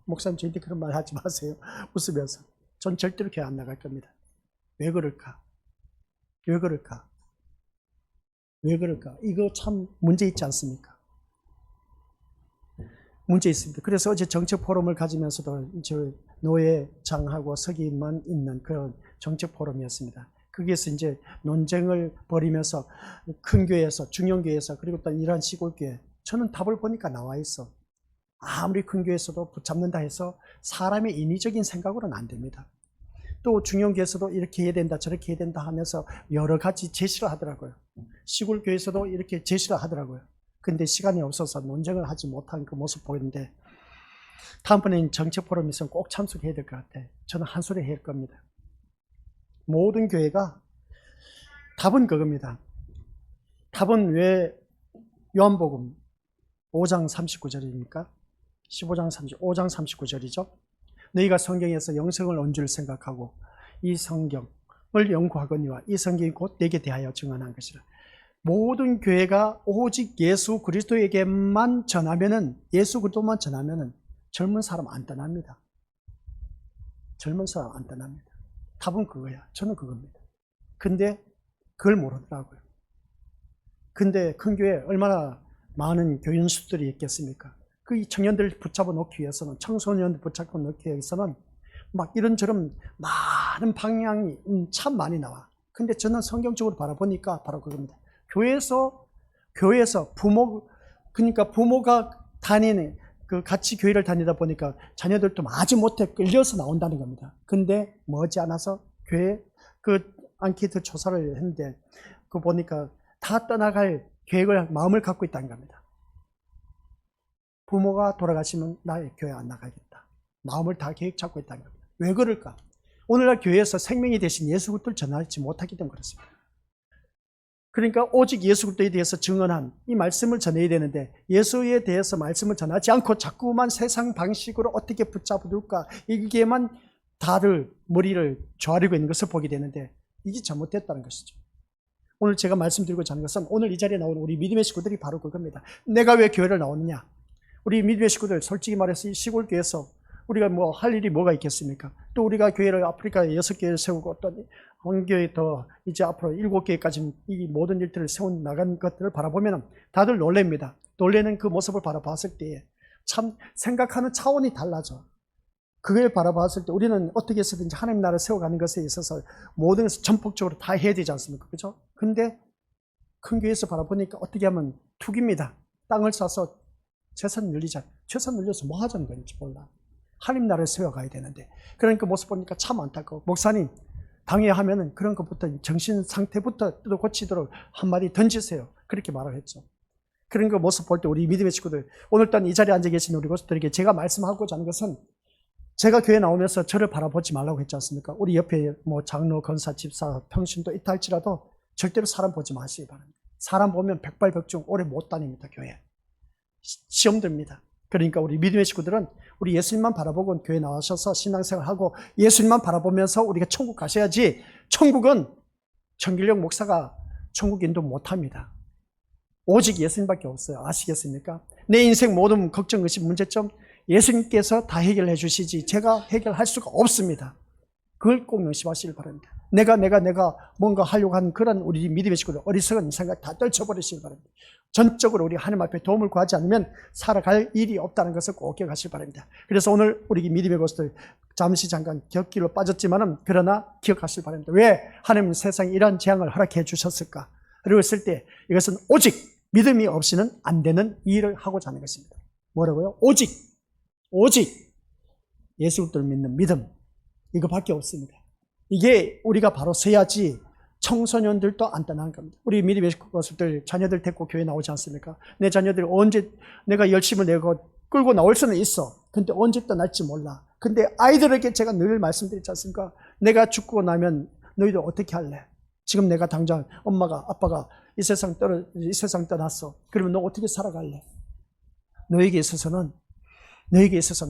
목사님 저한테 그런 말 하지 마세요. 웃으면서. 전 절대로 교회 안 나갈 겁니다. 왜 그럴까? 이거 참 문제 있지 않습니까? 문제 있습니다. 그래서 어제 정책 포럼을 가지면서도 저 노회장하고 서기만 있는 그런 정책 포럼이었습니다. 거기에서 이제 논쟁을 벌이면서 큰 교회에서, 중형교회에서, 그리고 또 이러한 시골교회, 저는 답을 보니까 나와 있어. 아무리 큰 교회에서도 붙잡는다 해서 사람의 인위적인 생각으로는 안 됩니다. 또 중형교회에서도 이렇게 해야 된다, 저렇게 해야 된다 하면서 여러 가지 제시를 하더라고요. 시골교회에서도 이렇게 제시를 하더라고요. 근데 시간이 없어서 논쟁을 하지 못한 그 모습 보이는데, 다음번에는 정책 포럼이 있으면 꼭 참석해야 될 것 같아. 저는 한 소리 해야 할 겁니다. 모든 교회가 답은 그겁니다. 답은 왜 요한복음 5장 39절입니까? 5장 39절이죠. 너희가 성경에서 영생을 얻은 줄 생각하고 이 성경을 연구하거니와 이 성경이 곧 내게 대하여 증언한 것이라. 모든 교회가 오직 예수 그리스도에게만 전하면은, 예수 그리스도만 전하면은 젊은 사람 안 떠납니다. 젊은 사람 안 떠납니다. 답은 그거야. 저는 그겁니다. 근데 그걸 모르더라고요. 근데 큰 교회에 얼마나 많은 교인수들이 있겠습니까? 그 청년들 붙잡아 놓기 위해서는, 청소년들 붙잡아 놓기 위해서는 막 이런저런 많은 방향이 참 많이 나와. 근데 저는 성경적으로 바라보니까 바로 그겁니다. 교회에서 그러니까 부모가 다니는, 같이 교회를 다니다 보니까 자녀들도 마지못해 끌려서 나온다는 겁니다. 근데 머지않아서 교회 앙케이트 조사를 했는데 보니까 다 떠나갈 계획을, 마음을 갖고 있다는 겁니다. 부모가 돌아가시면 나 교회 안 나가겠다. 마음을 다 계획 잡고 있다는 겁니다. 왜 그럴까? 오늘날 교회에서 생명이 되신 예수 그리스도를 전하지 못하기 때문에 그렇습니다. 그러니까 오직 예수 그리스도에 대해서 증언한 이 말씀을 전해야 되는데, 예수에 대해서 말씀을 전하지 않고 자꾸만 세상 방식으로 어떻게 붙잡을까, 이게만 다들 머리를 조아리고 있는 것을 보게 되는데, 이게 잘못됐다는 것이죠. 오늘 제가 말씀드리고자 하는 것은, 오늘 이 자리에 나오는 우리 믿음의 식구들이 바로 그겁니다. 내가 왜 교회를 나오느냐? 우리 믿음의 식구들, 솔직히 말해서 이 시골교회에서 우리가 뭐 할 일이 뭐가 있겠습니까? 또 우리가 교회를 아프리카에 6개를 세우고 또 한 교회 더 이제 앞으로 7개까지 이 모든 일들을 세워 나간 것들을 바라보면 다들 놀랍니다. 놀래는 그 모습을 바라봤을 때에 참 생각하는 차원이 달라져. 그걸 바라봤을 때 우리는 어떻게 해서든지 하나님 나라를 세워가는 것에 있어서 모든 것을 전폭적으로 다 해야 되지 않습니까? 그죠? 근데 큰 교회에서 바라보니까 어떻게 하면 투기입니다. 땅을 사서 재산 늘리자. 재산 늘려서 뭐 하자는 건지 몰라. 하나님 나라를 세워가야 되는데. 그러니까 모습 보니까 참 안타까워. 목사님, 당회하면은 그런 것부터 정신 상태부터 또 고치도록 한마디 던지세요. 그렇게 말을 했죠. 그런 거 모습 볼 때 우리 믿음의 친구들, 오늘 또한 이 자리에 앉아 계신 우리 고수들에게 제가 말씀하고자 하는 것은 제가 교회 나오면서 저를 바라보지 말라고 했지 않습니까? 우리 옆에 뭐 장로, 권사, 집사, 평신도 있다 할지라도 절대로 사람 보지 마시기 바랍니다. 사람 보면 백발백중 오래 못 다닙니다, 교회. 시험 듭니다. 그러니까 우리 믿음의 식구들은 우리 예수님만 바라보고 교회 나와셔서 신앙생활하고 예수님만 바라보면서 우리가 천국 가셔야지, 천국은 정길령 목사가 천국 인도 못합니다. 오직 예수님밖에 없어요. 아시겠습니까? 내 인생 모든 걱정, 의심, 문제점 예수님께서 다 해결해 주시지 제가 해결할 수가 없습니다. 그걸 꼭 명심하시길 바랍니다. 내가 뭔가 하려고 하는 그런 우리 믿음의 식구들 어리석은 생각 다 떨쳐버리시길 바랍니다. 전적으로 우리 하나님 앞에 도움을 구하지 않으면 살아갈 일이 없다는 것을 꼭 기억하시기 바랍니다. 그래서 오늘 우리 믿음의 것들 잠시 잠깐 곁길로 빠졌지만은 그러나 기억하시기 바랍니다. 왜 하나님은 세상에 이러한 재앙을 허락해 주셨을까? 그리고 했을 때 이것은 오직 믿음이 없이는 안 되는 일을 하고자 하는 것입니다. 뭐라고요? 오직 예수 그리스도를 믿는 믿음, 이거밖에 없습니다. 이게 우리가 바로 서야지 청소년들도 안 떠나는 겁니다. 우리 믿음의 것들 자녀들 데리고 교회 나오지 않습니까? 내 자녀들 언제 내가 열심을 내고 끌고 나올 수는 있어. 근데 언제 떠날지 몰라. 근데 아이들에게 제가 늘 말씀드리지 않습니까? 내가 죽고 나면 너희들 어떻게 할래? 지금 내가 당장 엄마가 아빠가 이 세상 떠났어. 그러면 너 어떻게 살아갈래? 너에게 있어서는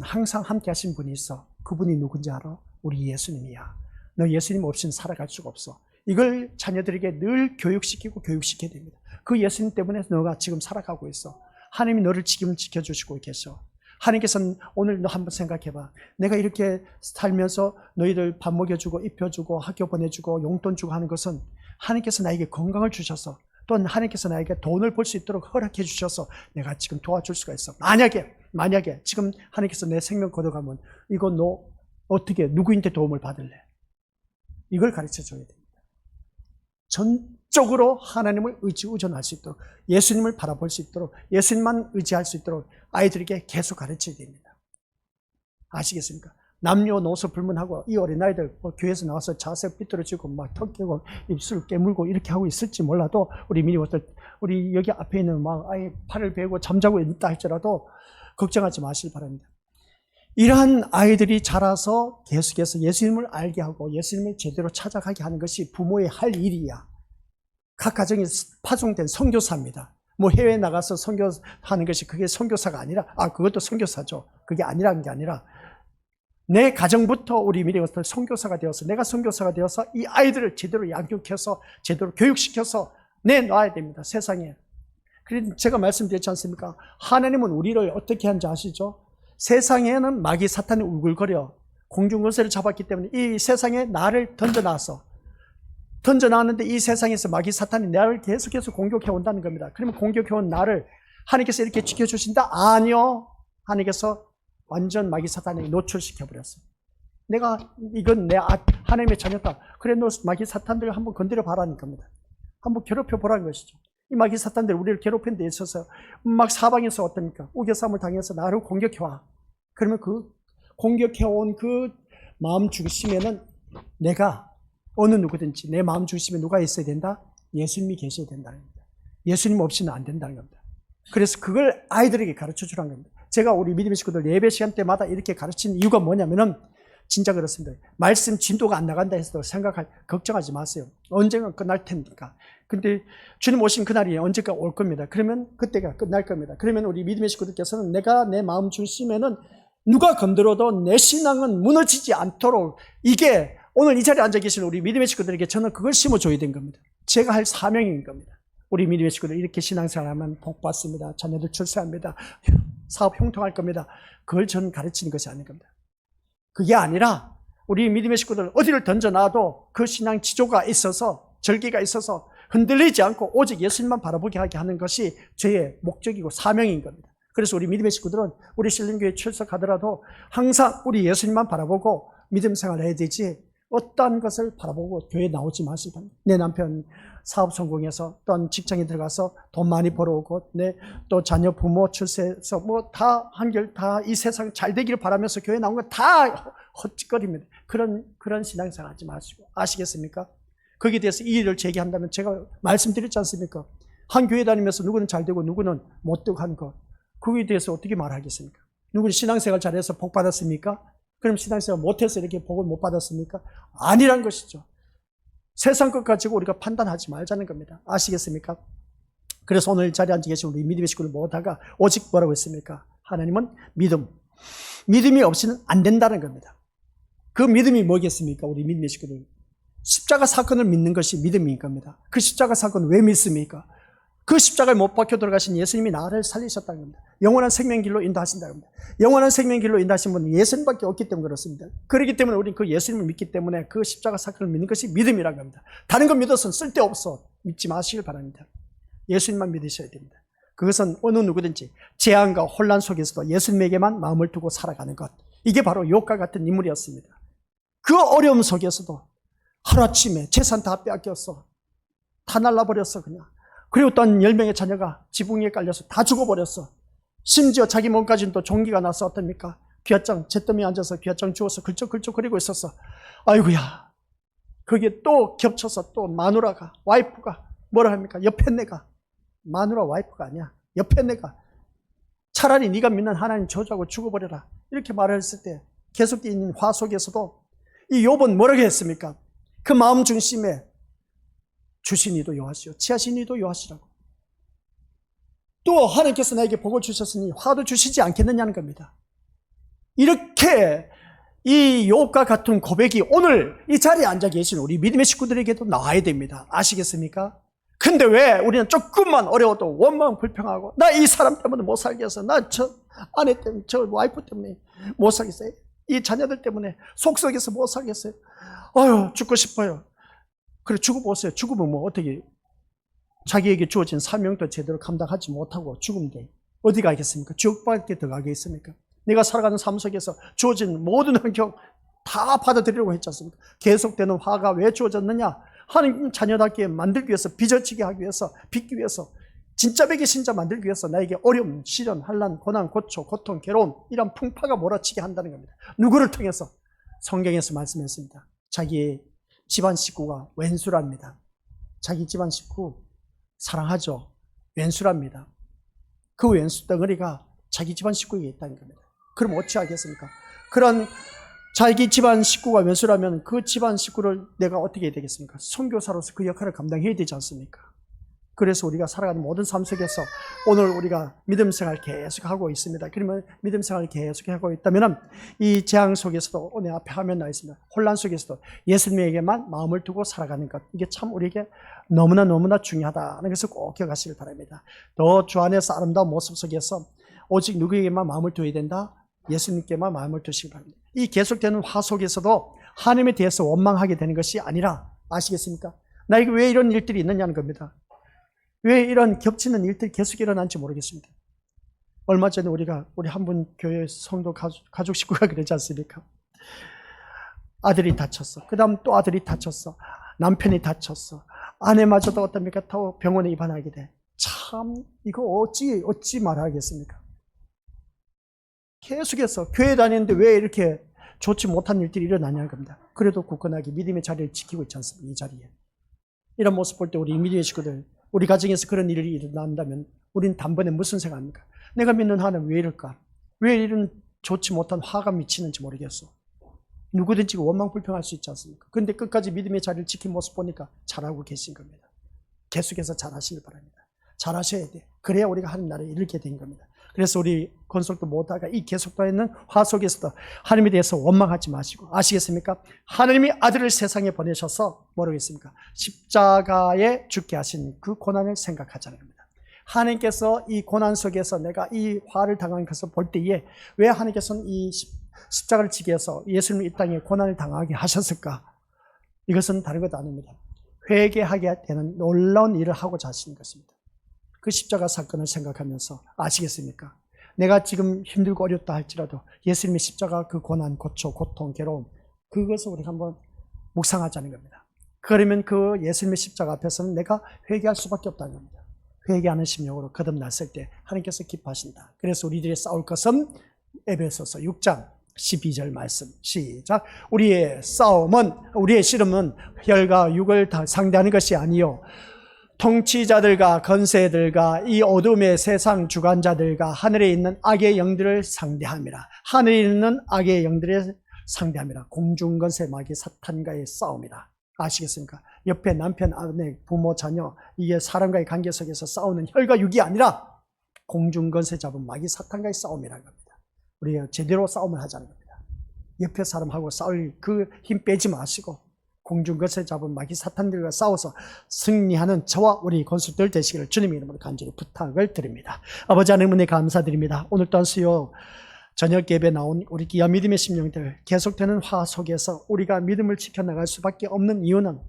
항상 함께 하신 분이 있어. 그분이 누군지 알아? 우리 예수님이야. 너 예수님 없이는 살아갈 수가 없어. 이걸 자녀들에게 늘 교육시켜야 됩니다. 그 예수님 때문에 너가 지금 살아가고 있어. 하나님이 너를 지금 지켜주시고 계셔. 하나님께서는 오늘 너 한번 생각해봐. 내가 이렇게 살면서 너희들 밥 먹여주고 입혀주고 학교 보내주고 용돈 주고 하는 것은 하나님께서 나에게 건강을 주셔서, 또한 하나님께서 나에게 돈을 벌 수 있도록 허락해 주셔서 내가 지금 도와줄 수가 있어. 만약에 지금 하나님께서 내 생명 걷어가면 이거 너 어떻게 누구한테 도움을 받을래? 이걸 가르쳐 줘야 됩니다. 전적으로 하나님을 의존할 수 있도록, 예수님을 바라볼 수 있도록, 예수님만 의지할 수 있도록 아이들에게 계속 가르쳐야 됩니다. 아시겠습니까? 남녀노소 불문하고 이 어린아이들 교회에서 나와서 자세 삐뚤어지고 막 턱 깨고 입술 깨물고 이렇게 하고 있을지 몰라도 우리 미니버들, 우리 여기 앞에 있는 막 아예 팔을 베고 잠자고 있다 할지라도 걱정하지 마시길 바랍니다. 이러한 아이들이 자라서 계속해서 예수님을 알게 하고 예수님을 제대로 찾아가게 하는 것이 부모의 할 일이야. 각 가정에 파송된 선교사입니다. 뭐 해외에 나가서 선교하는 것이 그게 선교사가 아니라, 그것도 선교사죠. 그게 아니라는 게 아니라 내 가정부터 우리 미래부터 선교사가 되어서, 내가 선교사가 되어서 이 아이들을 제대로 양육해서 제대로 교육시켜서 내놔야 됩니다. 세상에. 그래서 제가 말씀드렸지 않습니까? 하나님은 우리를 어떻게 하는지 아시죠? 세상에는 마귀 사탄이 울글거려 공중권세를 잡았기 때문에 이 세상에 나를 던져놨는데 이 세상에서 마귀 사탄이 나를 계속해서 공격해 온다는 겁니다. 그러면 공격해 온 나를 하나님께서 이렇게 지켜주신다? 아니요. 하나님께서 완전 마귀 사탄에게 노출시켜버렸어요. 이건 내 하나님의 자녀다. 그래, 너 마귀 사탄들을 한번 건드려 봐라는 겁니다. 한번 괴롭혀 보라는 것이죠. 이 마귀 사탄들 우리를 괴롭히는 데 있어서 막 사방에서 어떻습니까? 우겨싸움을 당해서 나를 공격해와. 그러면 그 공격해온 그 마음 중심에는 내가 어느 누구든지 내 마음 중심에 누가 있어야 된다? 예수님이 계셔야 된다는 겁니다. 예수님 없이는 안 된다는 겁니다. 그래서 그걸 아이들에게 가르쳐 주라는 겁니다. 제가 우리 믿음의 식구들 예배 시간 때마다 이렇게 가르치는 이유가 뭐냐면은 진짜 그렇습니다. 말씀 진도가 안 나간다 해서 걱정하지 마세요. 언젠가 끝날 테니까. 근데 주님 오신 그날이 언제까 올 겁니다. 그러면 그때가 끝날 겁니다. 그러면 우리 믿음의 식구들께서는 내가 내 마음 중심에는 누가 건드려도 내 신앙은 무너지지 않도록, 이게 오늘 이 자리에 앉아 계신 우리 믿음의 식구들에게 저는 그걸 심어줘야 된 겁니다. 제가 할 사명인 겁니다. 우리 믿음의 식구들 이렇게 신앙생활하면 복 받습니다. 자녀들 출세합니다. 사업 형통할 겁니다. 그걸 저는 가르치는 것이 아닌 겁니다. 그게 아니라 우리 믿음의 식구들 어디를 던져놔도 그 신앙 지조가 있어서, 절기가 있어서 흔들리지 않고 오직 예수님만 바라보게 하게 하는 것이 저의 목적이고 사명인 겁니다. 그래서 우리 믿음의 식구들은 우리 신림교회 출석하더라도 항상 우리 예수님만 바라보고 믿음 생활을 해야 되지 어떠한 것을 바라보고 교회에 나오지 마시기 바랍니다. 내 남편 사업 성공해서 또한 직장에 들어가서 돈 많이 벌어오고 내 또 자녀 부모 출세해서 뭐 다 한결 다 이 세상 잘 되기를 바라면서 교회 나온 건 다 헛짓거리입니다. 그런 신앙생활 하지 마시고 아시겠습니까? 거기에 대해서 이의를 제기한다면 제가 말씀드렸지 않습니까? 한 교회 다니면서 누구는 잘 되고 누구는 못 되고 한 것 거기에 대해서 어떻게 말하겠습니까? 누구는 신앙생활 잘해서 복 받았습니까? 그럼 신앙생활 못해서 이렇게 복을 못 받았습니까? 아니란 것이죠. 세상 것 가지고 우리가 판단하지 말자는 겁니다. 아시겠습니까? 그래서 오늘 자리에 앉아 계신 우리 믿음의 식구를 모다가 오직 뭐라고 했습니까? 하나님은 믿음이 없이는 안 된다는 겁니다. 그 믿음이 뭐겠습니까? 우리 믿음의 식구들 십자가 사건을 믿는 것이 믿음인 겁니다. 그 십자가 사건을 왜 믿습니까? 그 십자가에 못 박혀 돌아가신 예수님이 나를 살리셨다는 겁니다. 영원한 생명길로 인도하신다는 겁니다. 영원한 생명길로 인도하신 분은 예수님밖에 없기 때문에 그렇습니다. 그렇기 때문에 우리는 그 예수님을 믿기 때문에 그 십자가 사건을 믿는 것이 믿음이라는 겁니다. 다른 거 믿어서는 쓸데없어. 믿지 마시길 바랍니다. 예수님만 믿으셔야 됩니다. 그것은 어느 누구든지 재앙과 혼란 속에서도 예수님에게만 마음을 두고 살아가는 것. 이게 바로 욥과 같은 인물이었습니다. 그 어려움 속에서도 하루아침에 재산 다 빼앗겼어. 다 날라버렸어 그냥. 그리고 또 10명의 자녀가 지붕 위에 깔려서 다 죽어버렸어. 심지어 자기 몸까지는 또 종기가 나서 어떻습니까? 귀화장, 잿더미에 앉아서 귀화장 주워서 글쩍글쩍거리고 있었어. 아이고야. 거기에 또 겹쳐서 또 마누라가, 와이프가 뭐라 합니까? 옆에 내가. 마누라 와이프가 아니야. 옆에 내가. 차라리 네가 믿는 하나님 저주하고 죽어버려라. 이렇게 말을 했을 때 계속되어 있는 화 속에서도 이 욥은 뭐라고 했습니까? 그 마음 중심에 주신 이도 여호와시오 취하신 이도 여호와시라고. 또 하나님께서 나에게 복을 주셨으니 화도 주시지 않겠느냐는 겁니다. 이렇게 이 욥과 같은 고백이 오늘 이 자리에 앉아 계신 우리 믿음의 식구들에게도 나와야 됩니다. 아시겠습니까? 근데 왜 우리는 조금만 어려워도 원망 불평하고 나 이 사람 때문에 못 살겠어. 나 저 아내 때문에 저 와이프 때문에 못 살겠어요. 이 자녀들 때문에 속썩여서 못 살겠어요. 아유 죽고 싶어요. 그래 죽어보세요. 죽으면 뭐 어떻게 자기에게 주어진 사명도 제대로 감당하지 못하고 죽으면 돼. 어디 가겠습니까? 지옥밖에 더 가겠습니까? 내가 살아가는 삶 속에서 주어진 모든 환경 다 받아들이려고 했지 않습니까? 계속되는 화가 왜 주어졌느냐? 하나님 자녀답게 만들기 위해서, 빚어지게 하기 위해서, 빚기 위해서, 진짜 백의 신자 만들기 위해서 나에게 어려움, 시련, 환난, 고난, 고초, 고통, 괴로움 이런 풍파가 몰아치게 한다는 겁니다. 누구를 통해서? 성경에서 말씀했습니다. 자기의 집안 식구가 왼수랍니다. 자기 집안 식구 사랑하죠. 왼수랍니다. 그 왼수 덩어리가 자기 집안 식구에게 있다는 겁니다. 그럼 어찌하겠습니까? 그런 자기 집안 식구가 왼수라면 그 집안 식구를 내가 어떻게 해야 되겠습니까? 선교사로서 그 역할을 감당해야 되지 않습니까? 그래서 우리가 살아가는 모든 삶 속에서 오늘 우리가 믿음 생활 계속하고 있습니다. 그러면 믿음 생활 계속하고 있다면 이 재앙 속에서도 오늘 앞에 화면 나와 있습니다. 혼란 속에서도 예수님에게만 마음을 두고 살아가는 것. 이게 참 우리에게 너무나 중요하다는 것을 꼭 기억하시길 바랍니다. 또 주 안에서 아름다운 모습 속에서 오직 누구에게만 마음을 두어야 된다? 예수님께만 마음을 두시기 바랍니다. 이 계속되는 화 속에서도 하나님에 대해서 원망하게 되는 것이 아니라 아시겠습니까? 나에게 왜 이런 일들이 있느냐는 겁니다. 왜 이런 겹치는 일들이 계속 일어난지 모르겠습니다. 얼마 전에 우리 한 분 교회 성도 가족 식구가 그러지 않습니까? 아들이 다쳤어. 그 다음 또 아들이 다쳤어. 남편이 다쳤어. 아내마저도 어떻습니까? 또 병원에 입원하게 돼. 참 이거 어찌 말하겠습니까? 계속해서 교회 다니는데 왜 이렇게 좋지 못한 일들이 일어나냐는 겁니다. 그래도 굳건하게 믿음의 자리를 지키고 있지 않습니까? 이 자리에. 이런 모습 볼 때 우리 믿음의 식구들, 우리 가정에서 그런 일이 일어난다면 우리는 단번에 무슨 생각합니까? 내가 믿는 하나님 왜 이럴까? 왜 이런 좋지 못한 화가 미치는지 모르겠어. 누구든지 원망 불평할 수 있지 않습니까? 그런데 끝까지 믿음의 자리를 지킨 모습 보니까 잘하고 계신 겁니다. 계속해서 잘하시길 바랍니다. 잘하셔야 돼. 그래야 우리가 하나님 나라에 이르게 된 겁니다. 그래서 우리 건설도 못하가 이 계속되어 있는 화 속에서도 하나님에 대해서 원망하지 마시고 아시겠습니까? 하나님이 아들을 세상에 보내셔서 뭐라고 했습니까? 십자가에 죽게 하신 그 고난을 생각하자는 겁니다. 하나님께서 이 고난 속에서 내가 이 화를 당한 것을 볼 때에 왜 하나님께서는 이 십자가를 지게 해서 예수님이 이 땅에 고난을 당하게 하셨을까? 이것은 다른 것도 아닙니다. 회개하게 되는 놀라운 일을 하고자 하시는 것입니다. 그 십자가 사건을 생각하면서 아시겠습니까? 내가 지금 힘들고 어렵다 할지라도 예수님의 십자가 그 고난, 고초, 고통, 괴로움, 그것을 우리가 한번 묵상하자는 겁니다. 그러면 그 예수님의 십자가 앞에서는 내가 회개할 수밖에 없다는 겁니다. 회개하는 심령으로 거듭났을 때 하나님께서 기뻐하신다. 그래서 우리들이 싸울 것은 에베소서 6장 12절 말씀 시작. 우리의 싸움은, 우리의 씨름은 혈과 육을 다 상대하는 것이 아니요 통치자들과 권세들과 이 어둠의 세상 주관자들과 하늘에 있는 악의 영들을 상대함이라. 하늘에 있는 악의 영들을 상대함이라. 공중권세 마귀 사탄과의 싸움이라. 아시겠습니까? 옆에 남편, 아내, 부모, 자녀, 이게 사람과의 관계 속에서 싸우는 혈과 육이 아니라 공중권세 잡은 마귀 사탄과의 싸움이라는 겁니다. 우리가 제대로 싸움을 하자는 겁니다. 옆에 사람하고 싸울 그 힘 빼지 마시고 공중권세 잡은 마귀 사탄들과 싸워서 승리하는 저와 우리 건수들 되시기를 주님의 이름으로 간절히 부탁을 드립니다. 아버지 하나님 은혜 감사드립니다. 오늘 또한 수요 저녁 예배 나온 우리 귀한 믿음의 심령들, 계속되는 화 속에서 우리가 믿음을 지켜나갈 수밖에 없는 이유는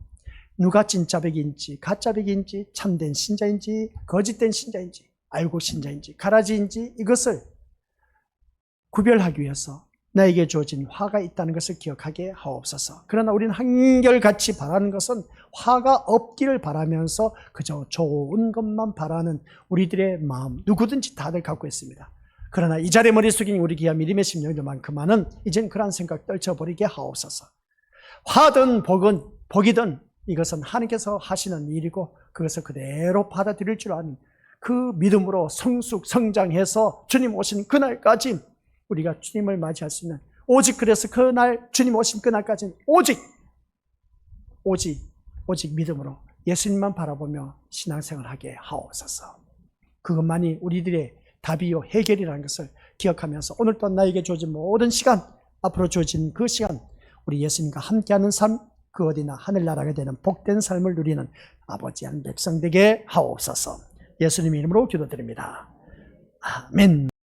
누가 진짜 백인지 가짜 백인지 참된 신자인지 거짓된 신자인지 알고 신자인지 가라지인지 이것을 구별하기 위해서 나에게 주어진 화가 있다는 것을 기억하게 하옵소서. 그러나 우리는 한결같이 바라는 것은 화가 없기를 바라면서 그저 좋은 것만 바라는 우리들의 마음, 누구든지 다들 갖고 있습니다. 그러나 이 자리에 머리 숙인 우리 귀한 믿음의 심령들만큼만은 이젠 그런 생각 떨쳐버리게 하옵소서. 화든 복이든 이것은 하나님께서 하시는 일이고 그것을 그대로 받아들일 줄 아는 그 믿음으로 성장해서 주님 오신 그날까지 우리가 주님을 맞이할 수 있는, 오직 그래서 그날 주님 오신 그날까지는 오직 믿음으로 예수님만 바라보며 신앙생활하게 하옵소서. 그것만이 우리들의 답이요 해결이라는 것을 기억하면서 오늘 또 나에게 주어진 모든 시간, 앞으로 주어진 그 시간 우리 예수님과 함께하는 삶, 그 어디나 하늘나라가 되는 복된 삶을 누리는 아버지 한 백성 되게 하옵소서. 예수님 이름으로 기도드립니다. 아멘.